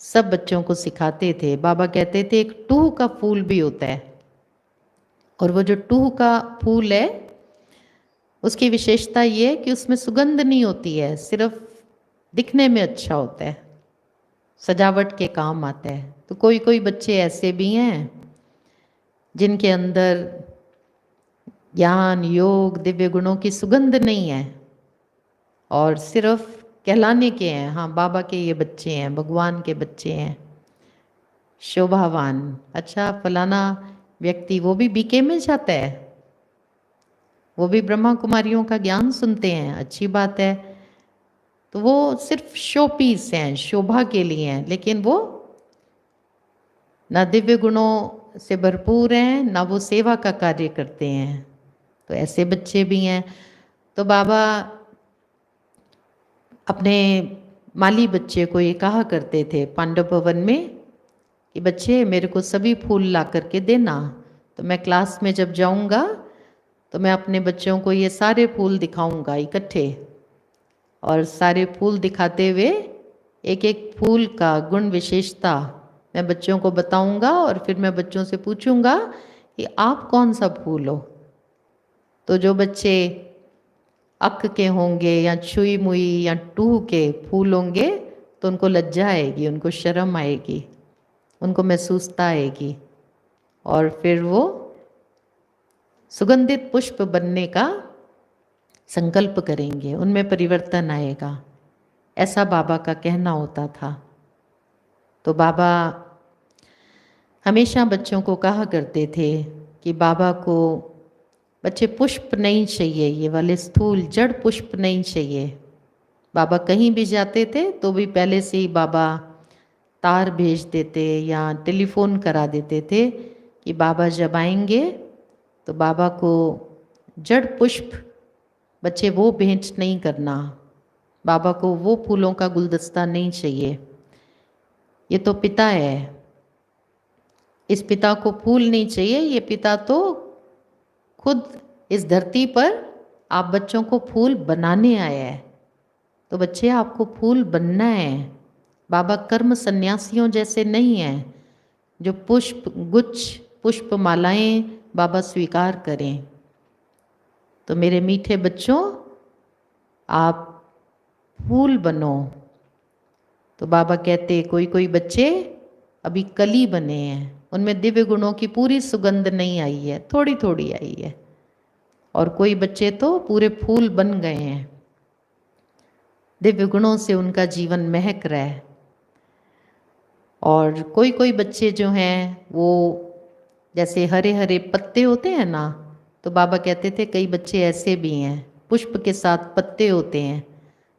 सब बच्चों को सिखाते थे। बाबा कहते थे एक टूह का फूल भी होता है, और वो जो टूह का फूल है उसकी विशेषता ये है कि उसमें सुगंध नहीं होती है, सिर्फ दिखने में अच्छा होता है, सजावट के काम आता है। तो कोई कोई बच्चे ऐसे भी हैं जिनके अंदर ज्ञान, योग, दिव्य गुणों की सुगंध नहीं है और सिर्फ कहलाने के हैं, हाँ बाबा के ये बच्चे हैं, भगवान के बच्चे हैं, शोभावान। अच्छा, फलाना व्यक्ति वो भी बीके में जाता है, वो भी ब्रह्मा कुमारियों का ज्ञान सुनते हैं, अच्छी बात है। तो वो सिर्फ शो पीस हैं, शोभा के लिए हैं, लेकिन वो ना दिव्य गुणों से भरपूर हैं, ना वो सेवा का कार्य करते हैं। तो ऐसे बच्चे भी हैं। तो बाबा अपने माली बच्चे को ये कहा करते थे पांडव भवन में कि बच्चे मेरे को सभी फूल ला करके देना, तो मैं क्लास में जब जाऊंगा तो मैं अपने बच्चों को ये सारे फूल दिखाऊंगा इकट्ठे, और सारे फूल दिखाते हुए एक एक फूल का गुण विशेषता मैं बच्चों को बताऊंगा, और फिर मैं बच्चों से पूछूंगा कि आप कौन सा फूल हो। तो जो बच्चे अक के होंगे या छुई मुई या टूह के फूल होंगे तो उनको लज्जा आएगी, उनको शर्म आएगी, उनको महसूसता आएगी, और फिर वो सुगंधित पुष्प बनने का संकल्प करेंगे, उनमें परिवर्तन आएगा। ऐसा बाबा का कहना होता था। तो बाबा हमेशा बच्चों को कहा करते थे कि बाबा को बच्चे पुष्प नहीं चाहिए, ये वाले स्थूल जड़ पुष्प नहीं चाहिए। बाबा कहीं भी जाते थे तो भी पहले से ही बाबा तार भेज देते या टेलीफोन करा देते थे कि बाबा जब आएंगे तो बाबा को जड़ पुष्प बच्चे वो भेंट नहीं करना, बाबा को वो फूलों का गुलदस्ता नहीं चाहिए। ये तो पिता है, इस पिता को फूल नहीं चाहिए, ये पिता तो खुद इस धरती पर आप बच्चों को फूल बनाने आया है। तो बच्चे आपको फूल बनना है। बाबा कर्म सन्यासियों जैसे नहीं हैं जो पुष्प गुच्छ पुष्प मालाएं बाबा स्वीकार करें। तो मेरे मीठे बच्चों, आप फूल बनो। तो बाबा कहते कोई कोई बच्चे अभी कली बने हैं, उनमें दिव्य गुणों की पूरी सुगंध नहीं आई है, थोड़ी थोड़ी आई है, और कोई बच्चे तो पूरे फूल बन गए हैं, दिव्य गुणों से उनका जीवन महक रहा है। और कोई कोई बच्चे जो हैं वो जैसे हरे हरे पत्ते होते हैं ना, तो बाबा कहते थे कई बच्चे ऐसे भी हैं, पुष्प के साथ पत्ते होते हैं।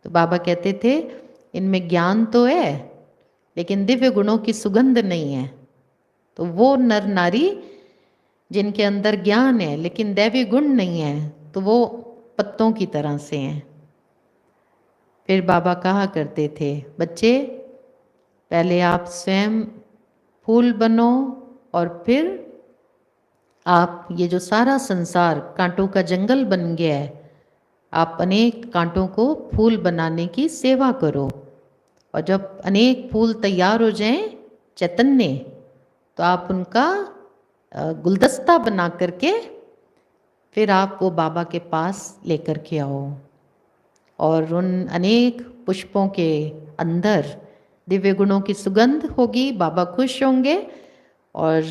तो बाबा कहते थे इनमें ज्ञान तो है लेकिन दिव्य गुणों की सुगंध नहीं है। तो वो नर नारी जिनके अंदर ज्ञान है लेकिन दैवी गुण नहीं है, तो वो पत्तों की तरह से हैं। फिर बाबा कहा करते थे, बच्चे पहले आप स्वयं फूल बनो और फिर आप ये जो सारा संसार कांटों का जंगल बन गया है, आप अनेक कांटों को फूल बनाने की सेवा करो। और जब अनेक फूल तैयार हो जाएं चैतन्य, तो आप उनका गुलदस्ता बना करके फिर आप वो बाबा के पास लेकर के आओ। और उन अनेक पुष्पों के अंदर दिव्य गुणों की सुगंध होगी, बाबा खुश होंगे। और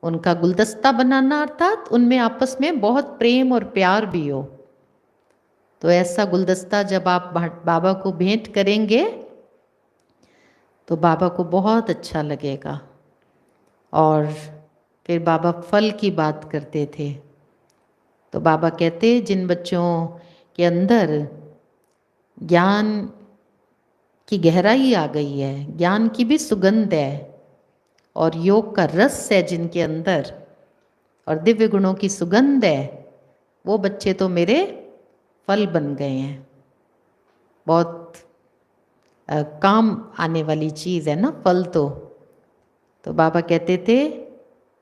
उनका गुलदस्ता बनाना अर्थात उनमें आपस में बहुत प्रेम और प्यार भी हो। तो ऐसा गुलदस्ता जब आप बाबा को भेंट करेंगे तो बाबा को बहुत अच्छा लगेगा। और फिर बाबा फल की बात करते थे। तो बाबा कहते, जिन बच्चों के अंदर ज्ञान की गहराई आ गई है, ज्ञान की भी सुगंध है और योग का रस है जिनके अंदर और दिव्य गुणों की सुगंध है, वो बच्चे तो मेरे फल बन गए हैं। बहुत काम आने वाली चीज़ है ना फल तो बाबा कहते थे,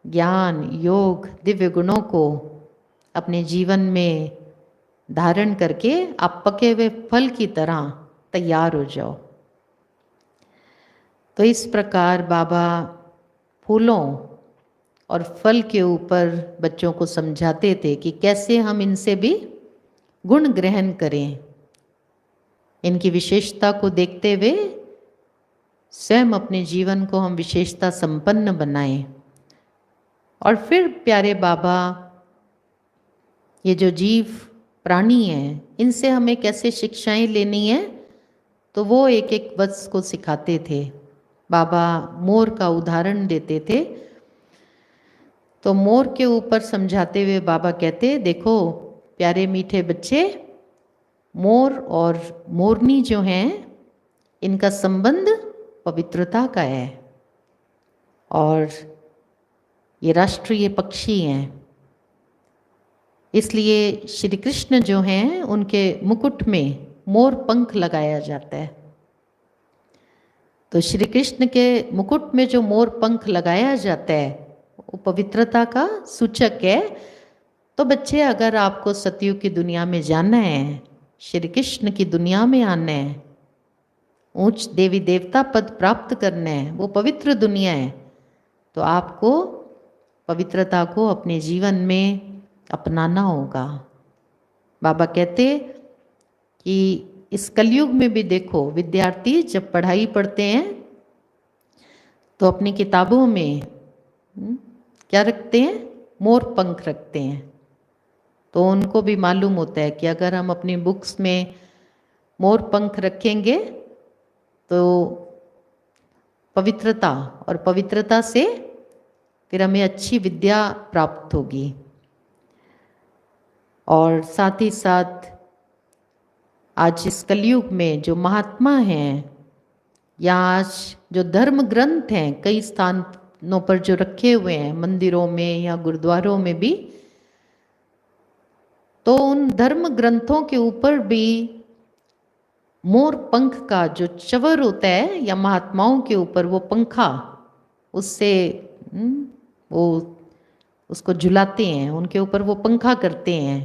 ज्ञान, योग, दिव्य गुणों को अपने जीवन में धारण करके आप पके हुए फल की तरह तैयार हो जाओ। तो इस प्रकार बाबा फूलों और फल के ऊपर बच्चों को समझाते थे कि कैसे हम इनसे भी गुण ग्रहण करें, इनकी विशेषता को देखते हुए स्वयं अपने जीवन को हम विशेषता संपन्न बनाएं। और फिर प्यारे बाबा ये जो जीव प्राणी हैं, इनसे हमें कैसे शिक्षाएं लेनी है, तो वो एक एक वत्स को सिखाते थे। बाबा मोर का उदाहरण देते थे। तो मोर के ऊपर समझाते हुए बाबा कहते, देखो प्यारे मीठे बच्चे, मोर और मोरनी जो हैं, इनका संबंध पवित्रता का है और ये राष्ट्रीय पक्षी हैं। इसलिए श्री कृष्ण जो हैं, उनके मुकुट में मोर पंख लगाया जाता है। तो श्री कृष्ण के मुकुट में जो मोर पंख लगाया जाता है वो पवित्रता का सूचक है। तो बच्चे, अगर आपको सतयुग की दुनिया में जाना है, श्री कृष्ण की दुनिया में आना है, उच्च देवी देवता पद प्राप्त करना है, वो पवित्र दुनिया है, तो आपको पवित्रता को अपने जीवन में अपनाना होगा। बाबा कहते कि इस कलयुग में भी देखो, विद्यार्थी जब पढ़ाई पढ़ते हैं तो अपनी किताबों में क्या रखते हैं? मोर पंख रखते हैं। तो उनको भी मालूम होता है कि अगर हम अपनी बुक्स में मोर पंख रखेंगे तो पवित्रता, और पवित्रता से फिर हमें अच्छी विद्या प्राप्त होगी। और साथ ही साथ आज इस कलयुग में जो महात्मा हैं या आज जो धर्म ग्रंथ हैं कई स्थानों पर जो रखे हुए हैं, मंदिरों में या गुरुद्वारों में भी, तो उन धर्म ग्रंथों के ऊपर भी मोर पंख का जो चवर होता है, या महात्माओं के ऊपर वो पंखा, उससे वो उसको झुलाते हैं, उनके ऊपर वो पंखा करते हैं।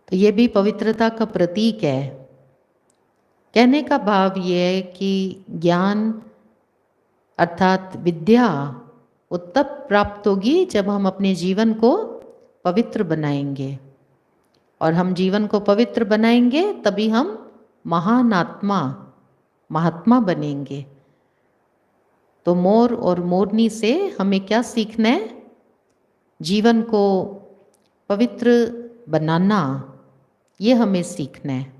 तो ये भी पवित्रता का प्रतीक है। कहने का भाव ये है कि ज्ञान अर्थात विद्या वो तब प्राप्त होगी जब हम अपने जीवन को पवित्र बनाएंगे, और हम जीवन को पवित्र बनाएंगे तभी हम महान आत्मा, महात्मा बनेंगे। तो मोर और मोरनी से हमें क्या सीखना है? जीवन को पवित्र बनाना, ये हमें सीखना है।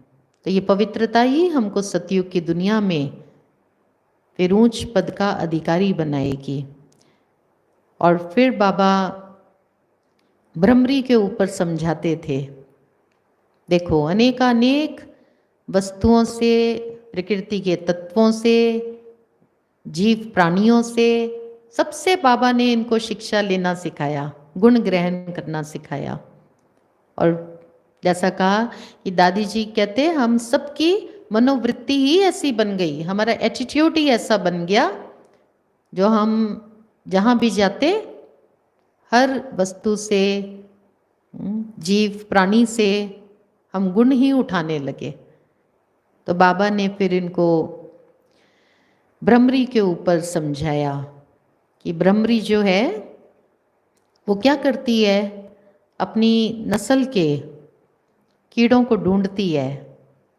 तो ये पवित्रता ही हमको सतयुग की दुनिया में फिर ऊंच पद का अधिकारी बनाएगी। और फिर बाबा भ्रमरी के ऊपर समझाते थे, देखो अनेकानेक वस्तुओं से, प्रकृति के तत्वों से, जीव प्राणियों से, सबसे बाबा ने इनको शिक्षा लेना सिखाया, गुण ग्रहण करना सिखाया। और जैसा कहा कि दादी जी कहते हम सबकी मनोवृत्ति ही ऐसी बन गई, हमारा एटीट्यूड ही ऐसा बन गया, जो हम जहाँ भी जाते हर वस्तु से, जीव प्राणी से हम गुण ही उठाने लगे। तो बाबा ने फिर इनको भ्रमरी के ऊपर समझाया कि भ्रमरी जो है वो क्या करती है, अपनी नस्ल के कीड़ों को ढूंढती है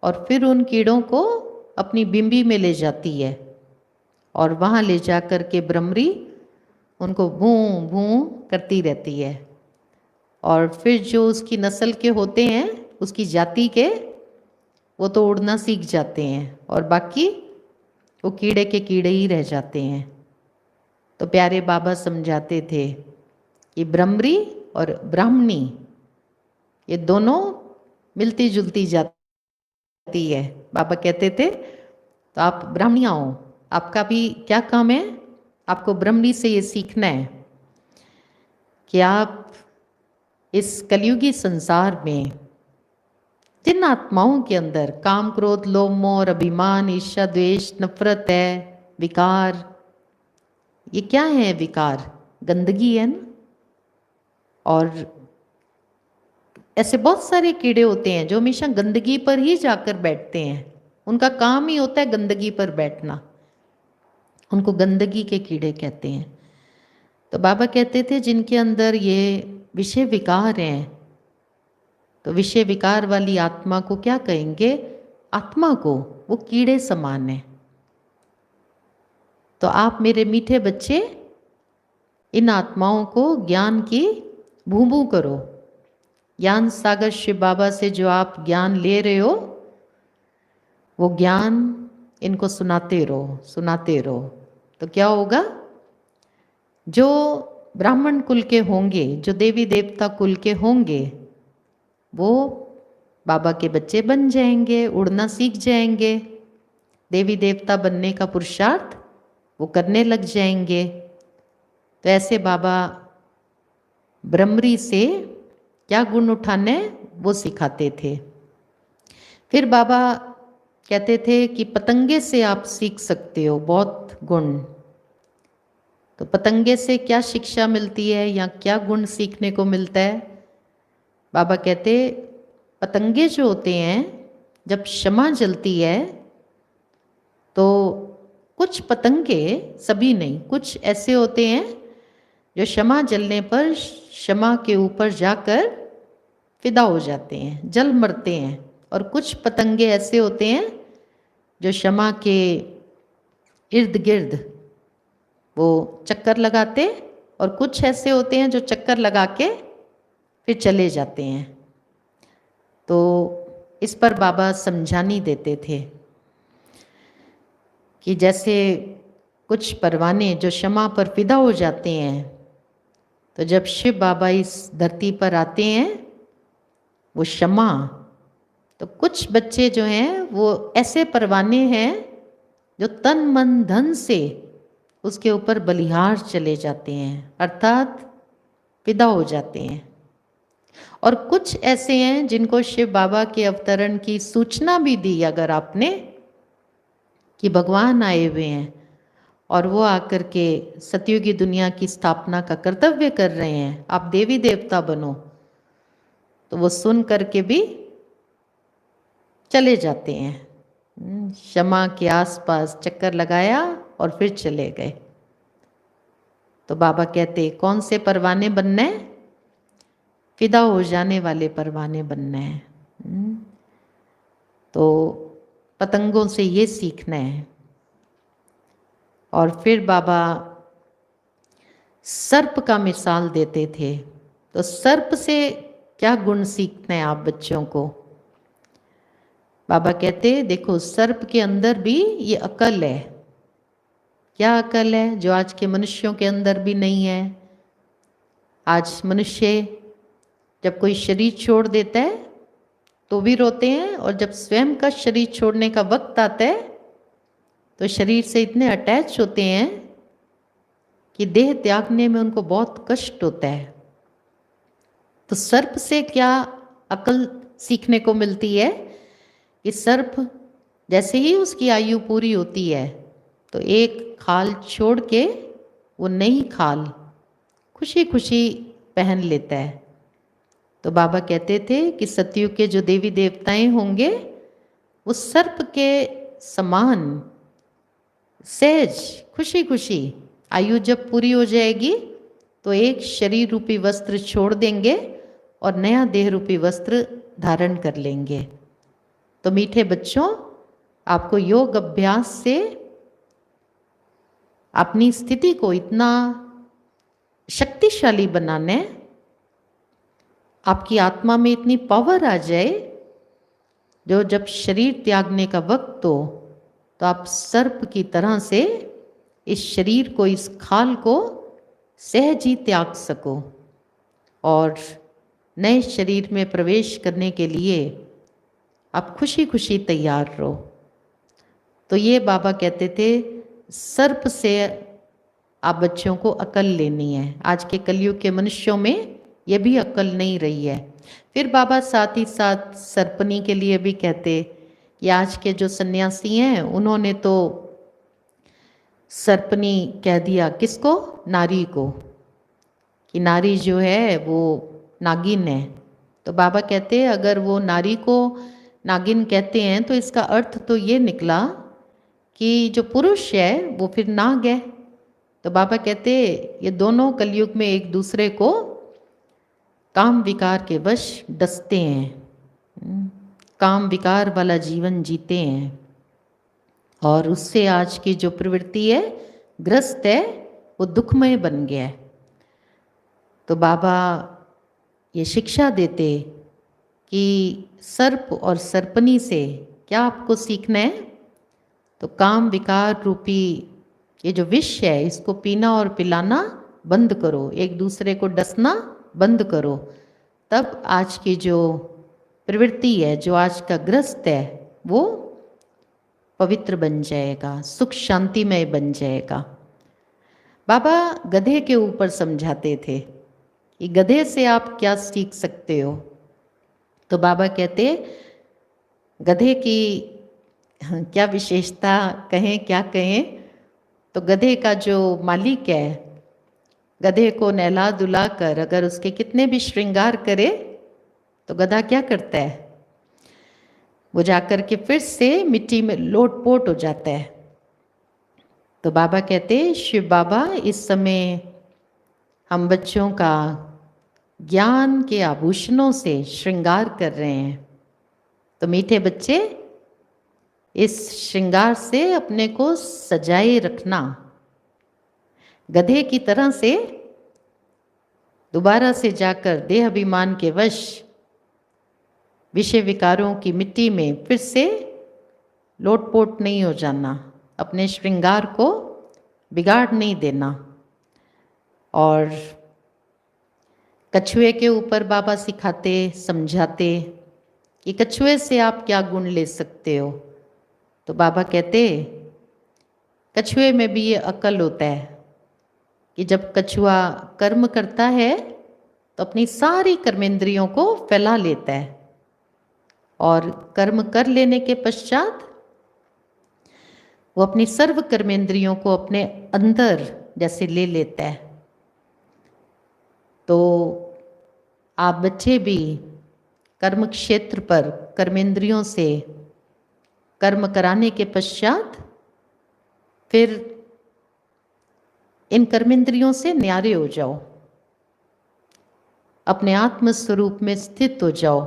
और फिर उन कीड़ों को अपनी बिंबी में ले जाती है और वहाँ ले जा कर के भ्रमरी उनको भूं भूं करती रहती है। और फिर जो उसकी नस्ल के होते हैं, उसकी जाति के, वो तो उड़ना सीख जाते हैं और बाकी वो कीड़े के कीड़े ही रह जाते हैं। तो प्यारे बाबा समझाते थे कि भ्रमरी और ब्राह्मणी ये दोनों मिलती जुलती जाती है। बाबा कहते थे तो आप ब्राह्मणियाँ हो, आपका भी क्या काम है, आपको ब्राह्मणी से ये सीखना है कि आप इस कलयुगी संसार में जिन आत्माओं के अंदर काम क्रोध लोभ मोह और अभिमान ईर्ष्या द्वेष नफरत है, विकार, ये क्या है विकार, गंदगी है ना। और ऐसे बहुत सारे कीड़े होते हैं जो हमेशा गंदगी पर ही जाकर बैठते हैं, उनका काम ही होता है गंदगी पर बैठना, उनको गंदगी के कीड़े कहते हैं। तो बाबा कहते थे जिनके अंदर ये विषय विकार हैं, तो विषय विकार वाली आत्मा को क्या कहेंगे, आत्मा को, वो कीड़े समान है। तो आप मेरे मीठे बच्चे इन आत्माओं को ज्ञान की भूभू करो, ज्ञान सागर शिव बाबा से जो आप ज्ञान ले रहे हो वो ज्ञान इनको सुनाते रहो, सुनाते रहो। तो क्या होगा, जो ब्राह्मण कुल के होंगे, जो देवी देवता कुल के होंगे, वो बाबा के बच्चे बन जाएंगे, उड़ना सीख जाएंगे, देवी देवता बनने का पुरुषार्थ वो करने लग जाएंगे। तो ऐसे बाबा भ्रमरी से क्या गुण उठाने वो सिखाते थे। फिर बाबा कहते थे कि पतंगे से आप सीख सकते हो बहुत गुण। तो पतंगे से क्या शिक्षा मिलती है या क्या गुण सीखने को मिलता है। बाबा कहते पतंगे जो होते हैं जब क्षमा जलती है तो कुछ पतंगे, सभी नहीं, कुछ ऐसे होते हैं जो क्षमा जलने पर क्षमा के ऊपर जाकर फिदा हो जाते हैं, जल मरते हैं। और कुछ पतंगे ऐसे होते हैं जो क्षमा के इर्द गिर्द वो चक्कर लगाते, और कुछ ऐसे होते हैं जो चक्कर लगा के फिर चले जाते हैं। तो इस पर बाबा समझानी देते थे कि जैसे कुछ परवाने जो क्षमा पर फिदा हो जाते हैं, तो जब शिव बाबा इस धरती पर आते हैं वो क्षमा, तो कुछ बच्चे जो हैं वो ऐसे परवाने हैं जो तन मन धन से उसके ऊपर बलिहार चले जाते हैं, अर्थात फिदा हो जाते हैं। और कुछ ऐसे हैं जिनको शिव बाबा के अवतरण की सूचना भी दी अगर आपने कि भगवान आए हुए हैं और वो आकर के सतयुगी दुनिया की स्थापना का कर्तव्य कर रहे हैं, आप देवी देवता बनो, तो वो सुन करके भी चले जाते हैं। क्षमा के आसपास चक्कर लगाया और फिर चले गए। तो बाबा कहते कौन से परवाने बनना है, फिदा हो जाने वाले परवाने बनना है। तो पतंगों से ये सीखना है। और फिर बाबा सर्प का मिसाल देते थे। तो सर्प से क्या गुण सीखना है आप बच्चों को। बाबा कहते देखो सर्प के अंदर भी ये अकल है। क्या अकल है जो आज के मनुष्यों के अंदर भी नहीं है। आज मनुष्य जब कोई शरीर छोड़ देता है तो भी रोते हैं, और जब स्वयं का शरीर छोड़ने का वक्त आता है तो शरीर से इतने अटैच होते हैं कि देह त्यागने में उनको बहुत कष्ट होता है। तो सर्प से क्या अकल सीखने को मिलती है कि सर्प जैसे ही उसकी आयु पूरी होती है तो एक खाल छोड़ के वो नई खाल खुशी खुशी पहन लेता है। तो बाबा कहते थे कि सतयुग के जो देवी देवताएं होंगे वो सर्प के समान सहज खुशी खुशी आयु जब पूरी हो जाएगी तो एक शरीर रूपी वस्त्र छोड़ देंगे और नया देह रूपी वस्त्र धारण कर लेंगे। तो मीठे बच्चों, आपको योग अभ्यास से अपनी स्थिति को इतना शक्तिशाली बनाना है, आपकी आत्मा में इतनी पावर आ जाए जो जब शरीर त्यागने का वक्त हो तो आप सर्प की तरह से इस शरीर को, इस खाल को सहज ही त्याग सको और नए शरीर में प्रवेश करने के लिए आप खुशी खुशी तैयार रहो। तो ये बाबा कहते थे सर्प से आप बच्चों को अकल लेनी है। आज के कलयुग के मनुष्यों में ये भी अकल नहीं रही है। फिर बाबा साथ ही साथ सर्पनी के लिए भी कहते कि आज के जो सन्यासी हैं उन्होंने तो सर्पनी कह दिया किसको? नारी को, कि नारी जो है वो नागिन है। तो बाबा कहते हैं अगर वो नारी को नागिन कहते हैं तो इसका अर्थ तो ये निकला कि जो पुरुष है वो फिर नाग है। तो बाबा कहते ये दोनों कलयुग में एक दूसरे को काम विकार के वश डसते हैं, काम विकार वाला जीवन जीते हैं और उससे आज की जो प्रवृत्ति है ग्रस्त है वो दुखमय बन गया है। तो बाबा ये शिक्षा देते कि सर्प और सर्पनी से क्या आपको सीखना है? तो काम विकार रूपी ये जो विष है इसको पीना और पिलाना बंद करो, एक दूसरे को डसना बंद करो। तब आज की जो प्रवृत्ति है, जो आज का ग्रस्त है वो पवित्र बन जाएगा, सुख शांतिमय बन जाएगा। बाबा गधे के ऊपर समझाते थे कि गधे से आप क्या सीख सकते हो। तो बाबा कहते गधे की क्या विशेषता कहें, क्या कहें, तो गधे का जो मालिक है गधे को नहला धुला कर अगर उसके कितने भी श्रृंगार करे तो गधा क्या करता है? वो जाकर के फिर से मिट्टी में लोटपोट हो जाता है। तो बाबा कहते शिव बाबा इस समय हम बच्चों का ज्ञान के आभूषणों से श्रृंगार कर रहे हैं। तो मीठे बच्चे इस श्रृंगार से अपने को सजाए रखना, गधे की तरह से दोबारा से जाकर देह अभिमान के वश विषय विकारों की मिट्टी में फिर से लोटपोट नहीं हो जाना, अपने श्रृंगार को बिगाड़ नहीं देना। और कछुए के ऊपर बाबा सिखाते समझाते कि कछुए से आप क्या गुण ले सकते हो। तो बाबा कहते कछुए में भी ये अकल होता है कि जब कछुआ कर्म करता है तो अपनी सारी कर्मेंद्रियों को फैला लेता है और कर्म कर लेने के पश्चात वो अपनी सर्व कर्मेंद्रियों को अपने अंदर जैसे ले लेता है। तो आप बच्चे भी कर्म क्षेत्र पर कर्मेंद्रियों से कर्म कराने के पश्चात फिर इन कर्मेंद्रियों से न्यारे हो जाओ, अपने आत्म स्वरूप में स्थित हो जाओ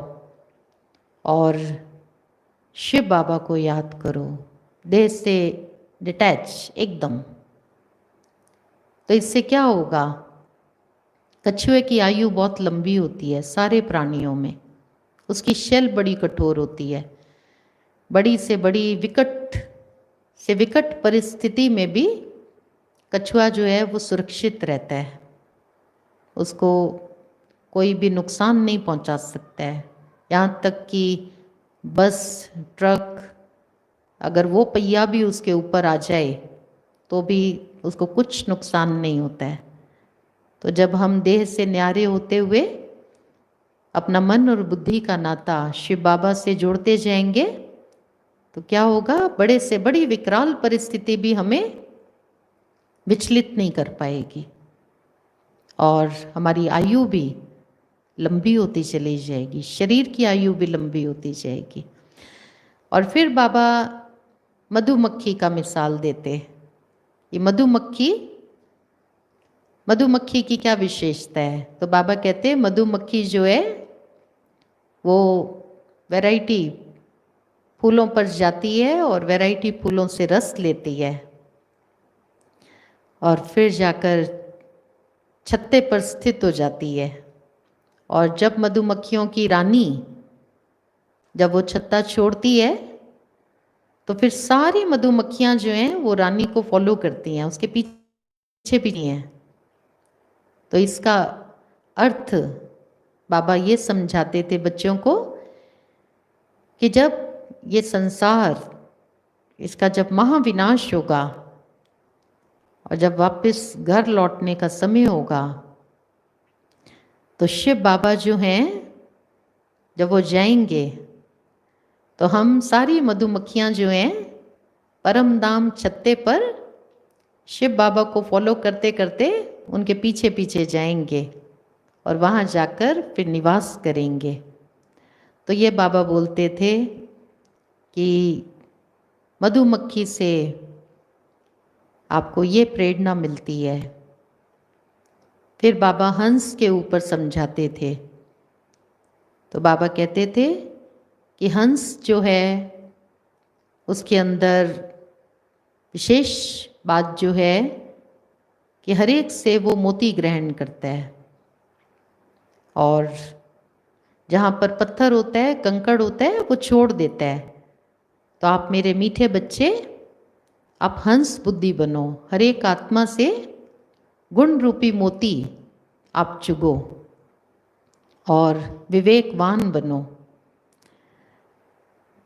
और शिव बाबा को याद करो, देह से डिटैच एकदम। तो इससे क्या होगा? कछुए की आयु बहुत लंबी होती है सारे प्राणियों में, उसकी शेल बड़ी कठोर होती है, बड़ी से बड़ी विकट से विकट परिस्थिति में भी कछुआ जो है वो सुरक्षित रहता है, उसको कोई भी नुकसान नहीं पहुंचा सकता है। यहाँ तक कि बस ट्रक अगर वो पहिया भी उसके ऊपर आ जाए तो भी उसको कुछ नुकसान नहीं होता है। तो जब हम देह से न्यारे होते हुए अपना मन और बुद्धि का नाता शिव बाबा से जोड़ते जाएंगे तो क्या होगा, बड़े से बड़ी विकराल परिस्थिति भी हमें विचलित नहीं कर पाएगी और हमारी आयु भी लंबी होती चली जाएगी, शरीर की आयु भी लंबी होती जाएगी। और फिर बाबा मधुमक्खी का मिसाल देते। ये मधुमक्खी की क्या विशेषता है? तो बाबा कहते हैं मधुमक्खी जो है वो वैरायटी फूलों पर जाती है और वैरायटी फूलों से रस लेती है और फिर जाकर छत्ते पर स्थित हो जाती है। और जब मधुमक्खियों की रानी जब वो छत्ता छोड़ती है तो फिर सारी मधुमक्खियां जो हैं वो रानी को फॉलो करती हैं, उसके पीछे भी नहीं हैं। तो इसका अर्थ बाबा ये समझाते थे बच्चों को कि जब ये संसार इसका जब महाविनाश होगा और जब वापस घर लौटने का समय होगा तो शिव बाबा जो हैं जब वो जाएंगे तो हम सारी मधुमक्खियां जो हैं परम धाम छत्ते पर शिव बाबा को फॉलो करते करते उनके पीछे पीछे जाएंगे और वहाँ जाकर फिर निवास करेंगे। तो ये बाबा बोलते थे कि मधुमक्खी से आपको ये प्रेरणा मिलती है। फिर बाबा हंस के ऊपर समझाते थे। तो बाबा कहते थे कि हंस जो है उसके अंदर विशेष बात जो है कि हर एक से वो मोती ग्रहण करता है और जहाँ पर पत्थर होता है कंकड़ होता है वो छोड़ देता है। तो आप मेरे मीठे बच्चे आप हंस बुद्धि बनो, हर एक आत्मा से गुण रूपी मोती आप चुगो और विवेकवान बनो।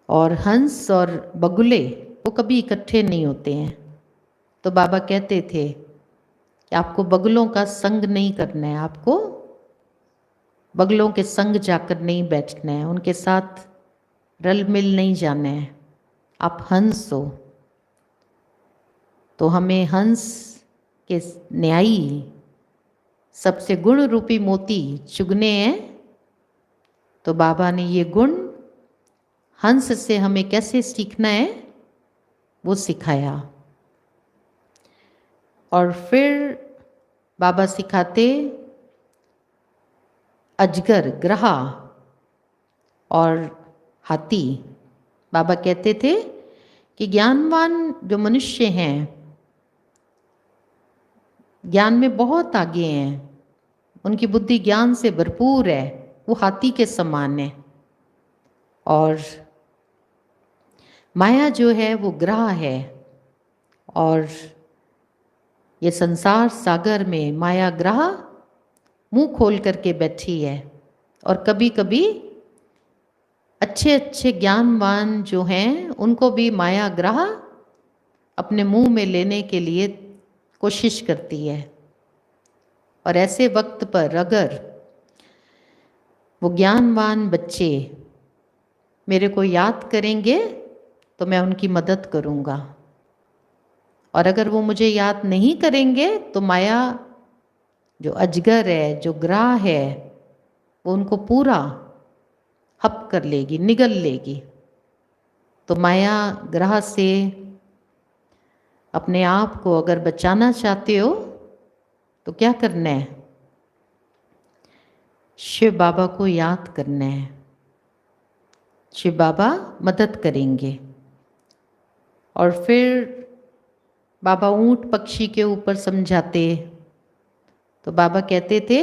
और हंस और बगुले वो कभी इकट्ठे नहीं होते हैं। तो बाबा कहते थे कि आपको बगुलों का संग नहीं करना है, आपको बगुलों के संग जाकर नहीं बैठना है, उनके साथ रल मिल नहीं जाना है, आप हंस हो। तो हमें हंस के न्यायी सबसे गुण रूपी मोती चुगने हैं। तो बाबा ने ये गुण हंस से हमें कैसे सीखना है वो सिखाया। और फिर बाबा सिखाते अजगर, ग्रहा और हाथी। बाबा कहते थे कि ज्ञानवान जो मनुष्य हैं ज्ञान में बहुत आगे हैं, उनकी बुद्धि ज्ञान से भरपूर है, वो हाथी के समान है। और माया जो है वो ग्रह है और ये संसार सागर में माया ग्रह मुंह खोल करके बैठी है। और कभी कभी अच्छे अच्छे ज्ञानवान जो हैं उनको भी माया ग्रह अपने मुंह में लेने के लिए कोशिश करती है। और ऐसे वक्त पर अगर वो ज्ञानवान बच्चे मेरे को याद करेंगे तो मैं उनकी मदद करूँगा, और अगर वो मुझे याद नहीं करेंगे तो माया जो अजगर है, जो ग्रह है, वो उनको पूरा हप कर लेगी, निगल लेगी। तो माया ग्रह से अपने आप को अगर बचाना चाहते हो तो क्या करना है? शिव बाबा को याद करना है, शिव बाबा मदद करेंगे। और फिर बाबा ऊंट पक्षी के ऊपर समझाते। तो बाबा कहते थे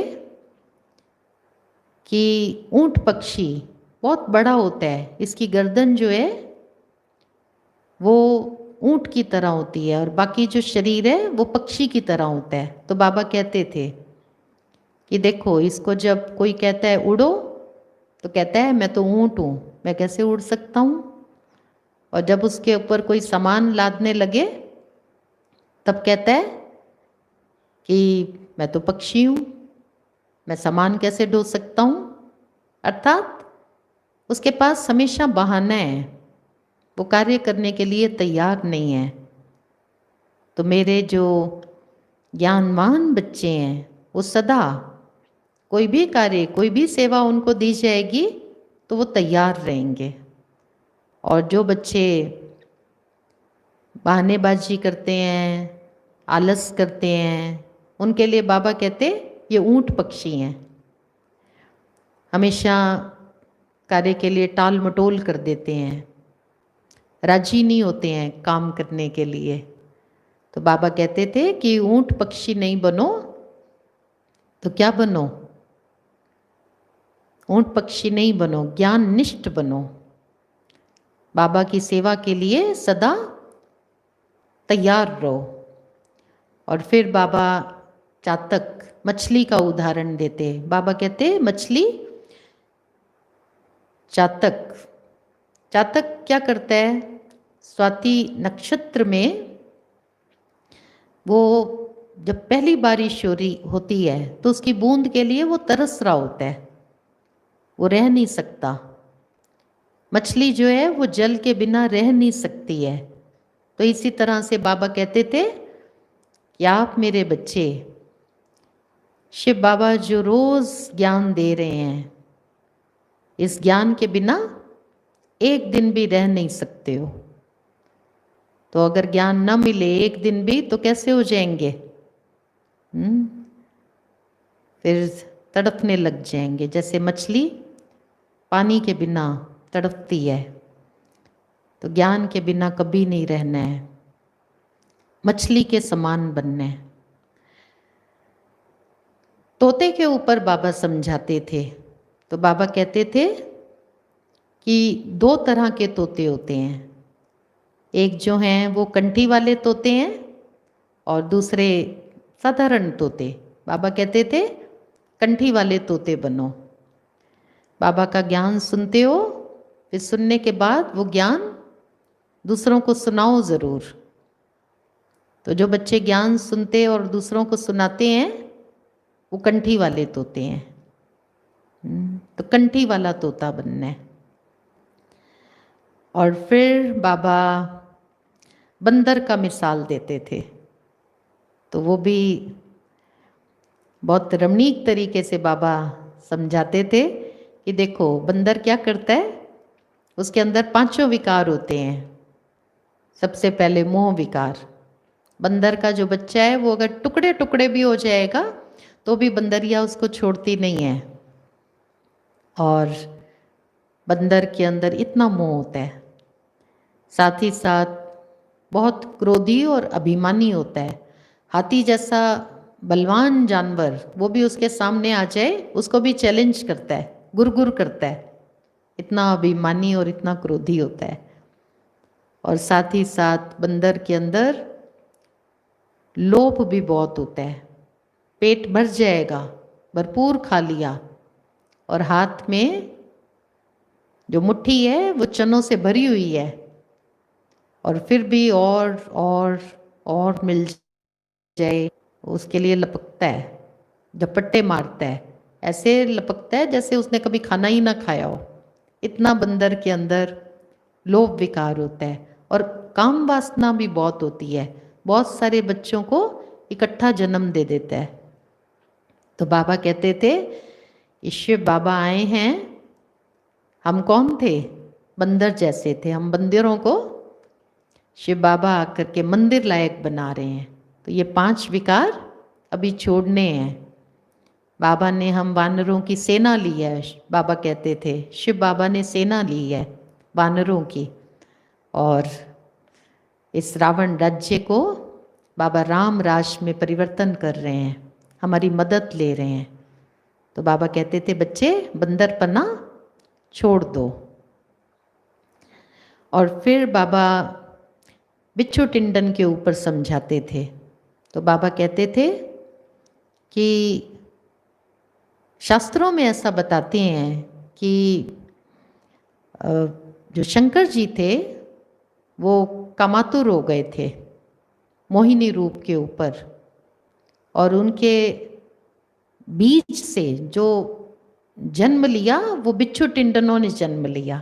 कि ऊंट पक्षी बहुत बड़ा होता है, इसकी गर्दन जो है वो ऊंट की तरह होती है और बाकी जो शरीर है वो पक्षी की तरह होता है। तो बाबा कहते थे कि देखो, इसको जब कोई कहता है उड़ो तो कहता है मैं तो ऊंट हूँ, मैं कैसे उड़ सकता हूँ। और जब उसके ऊपर कोई सामान लादने लगे तब कहता है कि मैं तो पक्षी हूँ, मैं सामान कैसे ढो सकता हूँ। अर्थात उसके पास हमेशा बहाना है, वो कार्य करने के लिए तैयार नहीं है। तो मेरे जो ज्ञानवान बच्चे हैं वो सदा कोई भी कार्य, कोई भी सेवा उनको दी जाएगी तो वो तैयार रहेंगे। और जो बच्चे बहानेबाजी करते हैं, आलस करते हैं, उनके लिए बाबा कहते ये ऊंट पक्षी हैं, हमेशा कार्य के लिए टाल मटोल कर देते हैं, राजी नहीं होते हैं काम करने के लिए। तो बाबा कहते थे कि ऊंट पक्षी नहीं बनो तो क्या बनो? ऊंट पक्षी नहीं बनो, ज्ञान निष्ठ बनो। बाबा की सेवा के लिए सदा तैयार रहो। और फिर बाबा चातक मछली का उदाहरण देते। बाबा कहते मछली, चातक, चातक क्या करता है? स्वाति नक्षत्र में वो जब पहली बारिश हो रही होती है तो उसकी बूंद के लिए वो तरस रहा होता है, वो रह नहीं सकता। मछली जो है वो जल के बिना रह नहीं सकती है। तो इसी तरह से बाबा कहते थे कि आप मेरे बच्चे, शिव बाबा जो रोज ज्ञान दे रहे हैं, इस ज्ञान के बिना एक दिन भी रह नहीं सकते हो। तो अगर ज्ञान न मिले एक दिन भी तो कैसे हो जाएंगे? फिर तड़पने लग जाएंगे, जैसे मछली पानी के बिना तड़पती है। तो ज्ञान के बिना कभी नहीं रहना है, मछली के समान बनना है। तोते के ऊपर बाबा समझाते थे। तो बाबा कहते थे कि दो तरह के तोते होते हैं, एक जो हैं वो कंठी वाले तोते हैं और दूसरे साधारण तोते। बाबा कहते थे कंठी वाले तोते बनो। बाबा का ज्ञान सुनते हो, फिर सुनने के बाद वो ज्ञान दूसरों को सुनाओ ज़रूर। तो जो बच्चे ज्ञान सुनते और दूसरों को सुनाते हैं वो कंठी वाले तोते हैं। तो कंठी वाला तोता बनना है। और फिर बाबा बंदर का मिसाल देते थे। तो वो भी बहुत रमणीक तरीके से बाबा समझाते थे कि देखो बंदर क्या करता है, उसके अंदर पांचों विकार होते हैं। सबसे पहले मोह विकार। बंदर का जो बच्चा है वो अगर टुकड़े टुकड़े भी हो जाएगा तो भी बंदरिया उसको छोड़ती नहीं है। और बंदर के अंदर इतना मोह होता है, साथ ही साथ बहुत क्रोधी और अभिमानी होता है। हाथी जैसा बलवान जानवर वो भी उसके सामने आ जाए उसको भी चैलेंज करता है, गुर करता है, इतना अभिमानी और इतना क्रोधी होता है। और साथ ही साथ बंदर के अंदर लोभ भी बहुत होता है। पेट भर जाएगा, भरपूर खा लिया, और हाथ में जो मुट्ठी है वो चनों से भरी हुई है, और फिर भी और मिल जाए उसके लिए लपकता है, झपट्टे मारता है, ऐसे लपकता है जैसे उसने कभी खाना ही ना खाया हो। इतना बंदर के अंदर लोभ विकार होता है। और काम वासना भी बहुत होती है, बहुत सारे बच्चों को इकट्ठा जन्म दे देता है। तो बाबा कहते थे ईश्वर बाबा आए हैं, हम कौन थे? बंदर जैसे थे। हम बंदरों को शिव बाबा आकर के मंदिर लायक बना रहे हैं। तो ये 5 विकार अभी छोड़ने हैं। बाबा ने हम वानरों की सेना ली है। बाबा कहते थे शिव बाबा ने सेना ली है वानरों की, और इस रावण राज्य को बाबा राम राज में परिवर्तन कर रहे हैं, हमारी मदद ले रहे हैं। तो बाबा कहते थे बच्चे बंदरपना छोड़ दो। और फिर बाबा बिच्छू टिंडन के ऊपर समझाते थे। तो बाबा कहते थे कि शास्त्रों में ऐसा बताते हैं कि जो शंकर जी थे वो कामातुर हो गए थे मोहिनी रूप के ऊपर, और उनके बीज से जो जन्म लिया वो बिच्छू टिंडनों ने जन्म लिया।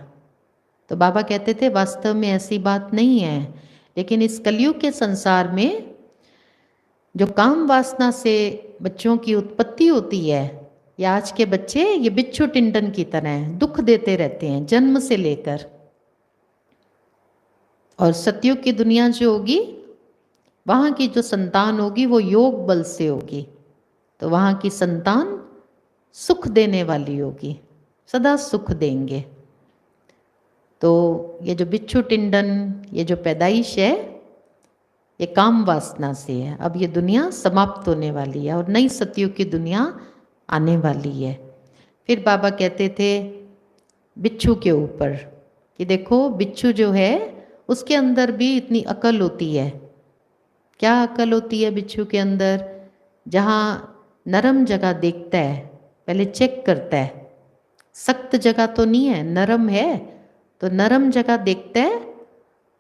तो बाबा कहते थे वास्तव में ऐसी बात नहीं है, लेकिन इस कलयुग के संसार में जो काम वासना से बच्चों की उत्पत्ति होती है, या आज के बच्चे ये बिच्छू टिंडन की तरह हैं, दुख देते रहते हैं जन्म से लेकर। और सतयुग की दुनिया जो होगी, वहाँ की जो संतान होगी वो योग बल से होगी, तो वहाँ की संतान सुख देने वाली होगी, सदा सुख देंगे। तो ये जो बिच्छू टिंडन, ये जो पैदाइश है, ये काम वासना से है। अब ये दुनिया समाप्त होने वाली है और नई सतयुग की दुनिया आने वाली है। फिर बाबा कहते थे बिच्छू के ऊपर कि देखो बिच्छू जो है उसके अंदर भी इतनी अकल होती है। क्या अकल होती है बिच्छू के अंदर? जहाँ नरम जगह देखता है पहले चेक करता है, सख्त जगह तो नहीं है, नरम है, तो नरम जगह देखता है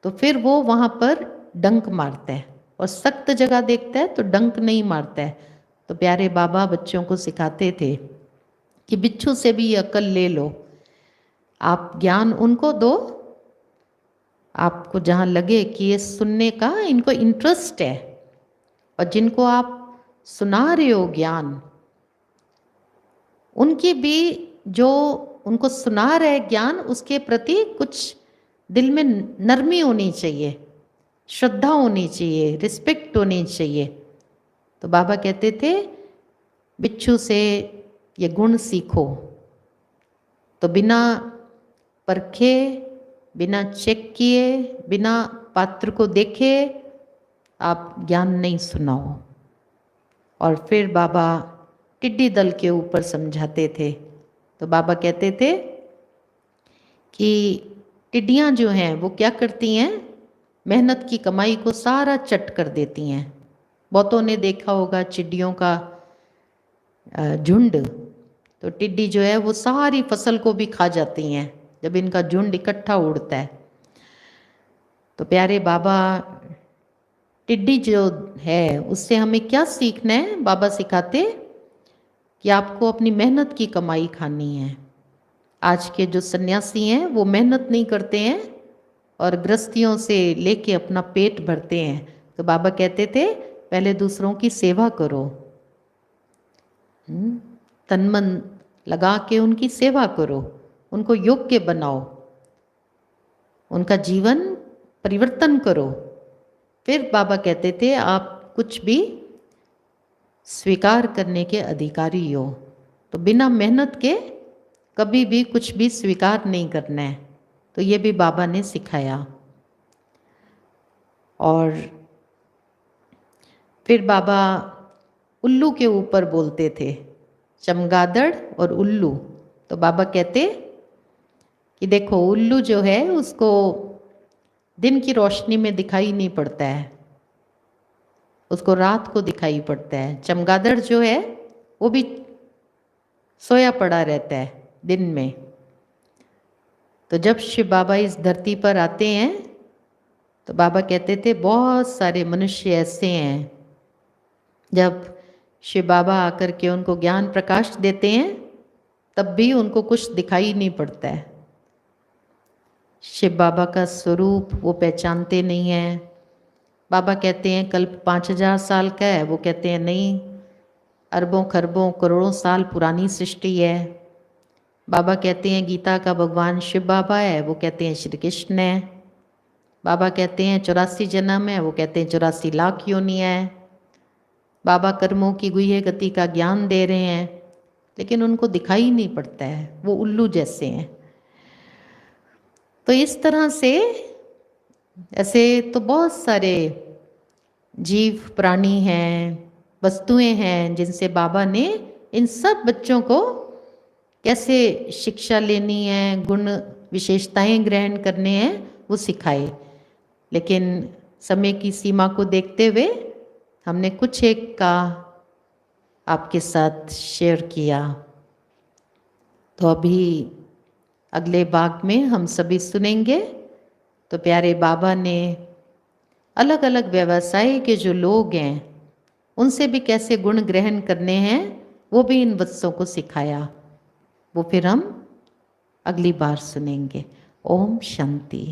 तो फिर वो वहाँ पर डंक मारता है, और सख्त जगह देखता है तो डंक नहीं मारता है। तो प्यारे बाबा बच्चों को सिखाते थे कि बिच्छू से भी ये अकल ले लो, आप ज्ञान उनको दो, आपको जहाँ लगे कि ये सुनने का इनको इंटरेस्ट है, और जिनको आप सुना रहे हो ज्ञान, उनकी भी जो उनको सुना रहे ज्ञान, उसके प्रति कुछ दिल में नरमी होनी चाहिए, श्रद्धा होनी चाहिए, रिस्पेक्ट होनी चाहिए। तो बाबा कहते थे बिच्छू से ये गुण सीखो। तो बिना परखे, बिना चेक किए, बिना पात्र को देखे आप ज्ञान नहीं सुनाओ। और फिर बाबा टिड्डी दल के ऊपर समझाते थे। तो बाबा कहते थे कि टिड्डियाँ जो हैं वो क्या करती हैं, मेहनत की कमाई को सारा चट कर देती हैं। बहुतों ने देखा होगा चिड़ियों का झुंड, तो टिड्डी जो है वो सारी फसल को भी खा जाती हैं जब इनका झुंड इकट्ठा उड़ता है। तो प्यारे बाबा टिड्डी जो है उससे हमें क्या सीखना है? बाबा सिखाते कि आपको अपनी मेहनत की कमाई खानी है। आज के जो सन्यासी हैं वो मेहनत नहीं करते हैं और गृहस्थियों से लेके अपना पेट भरते हैं। तो बाबा कहते थे पहले दूसरों की सेवा करो, तन मन लगा के उनकी सेवा करो, उनको योग्य बनाओ, उनका जीवन परिवर्तन करो। फिर बाबा कहते थे आप कुछ भी स्वीकार करने के अधिकारी हो। तो बिना मेहनत के कभी भी कुछ भी स्वीकार नहीं करना है। तो ये भी बाबा ने सिखाया। और फिर बाबा उल्लू के ऊपर बोलते थे, चमगादड़ और उल्लू। तो बाबा कहते कि देखो उल्लू जो है उसको दिन की रोशनी में दिखाई नहीं पड़ता है, उसको रात को दिखाई पड़ता है। चमगादड़ जो है वो भी सोया पड़ा रहता है दिन में। तो जब शिव बाबा इस धरती पर आते हैं तो बाबा कहते थे बहुत सारे मनुष्य ऐसे हैं, जब शिव बाबा आकर के उनको ज्ञान प्रकाश देते हैं तब भी उनको कुछ दिखाई नहीं पड़ता है। शिव बाबा का स्वरूप वो पहचानते नहीं हैं। बाबा कहते हैं कल्प 5000 साल का है, वो कहते हैं नहीं, अरबों खरबों करोड़ों साल पुरानी सृष्टि है। बाबा कहते हैं गीता का भगवान शिव बाबा है, वो कहते हैं श्री कृष्ण है। बाबा कहते हैं 84 जन्म है, वो कहते हैं 84 लाख योनि है। बाबा कर्मों की गुह्य गति का ज्ञान दे रहे हैं, लेकिन उनको दिखाई नहीं पड़ता है, वो उल्लू जैसे हैं। तो इस तरह से ऐसे तो बहुत सारे जीव प्राणी हैं, वस्तुएं हैं जिनसे बाबा ने इन सब बच्चों को कैसे शिक्षा लेनी है, गुण विशेषताएं ग्रहण करने हैं, वो सिखाए। लेकिन समय की सीमा को देखते हुए हमने कुछ एक का आपके साथ शेयर किया। तो अभी अगले भाग में हम सभी सुनेंगे। तो प्यारे बाबा ने अलग अलग व्यवसाय के जो लोग हैं उनसे भी कैसे गुण ग्रहण करने हैं वो भी इन बच्चों को सिखाया। वो फिर हम अगली बार सुनेंगे। ओम शांति।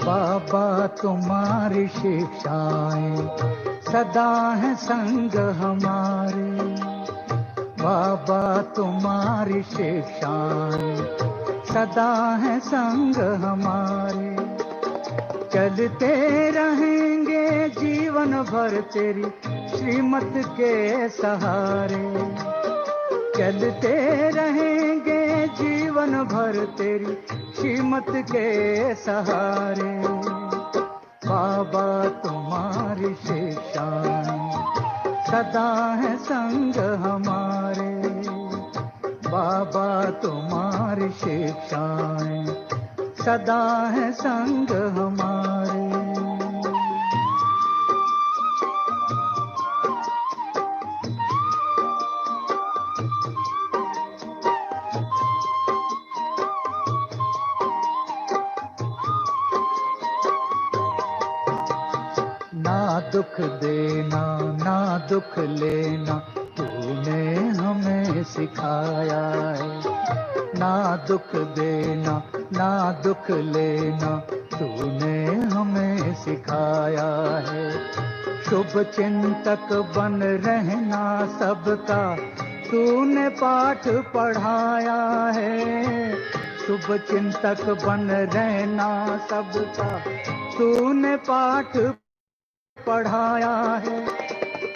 बाबा तुम्हारी शिक्षाएं सदा है संग हमारे। बाबा तुम्हारी शिक्षाएं सदा है संग हमारे। चलते रहेंगे जीवन भर तेरी श्रीमत के सहारे। चलते रहेंगे जीवन भर तेरी श्रीमत के सहारे। बाबा तुम्हारी शिक्षाएं सदा है संग हमारे। बाबा तुम्हारी शिक्षाएं सदा है संग हमारे। ना दुख देना ना दुख लेना तूने हमें सिखाया है। ना दुख देना ना दुख लेना तूने हमें सिखाया है। शुभ चिंतक बन रहना सबका तूने पाठ पढ़ाया है। शुभ चिंतक बन रहना सबका तूने पाठ पढ़ाया है।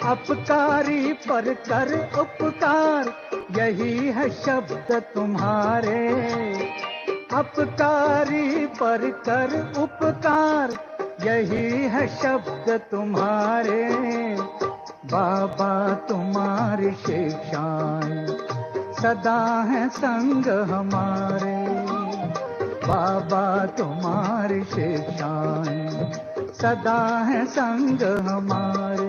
अपकारी पर कर उपकार यही है शब्द तुम्हारे। अपकारी पर कर उपकार यही है शब्द तुम्हारे। बाबा तुम्हारी शिक्षाएं सदा है संग हमारे। बाबा तुम्हारी शिक्षाएं सदा है संग हमारे।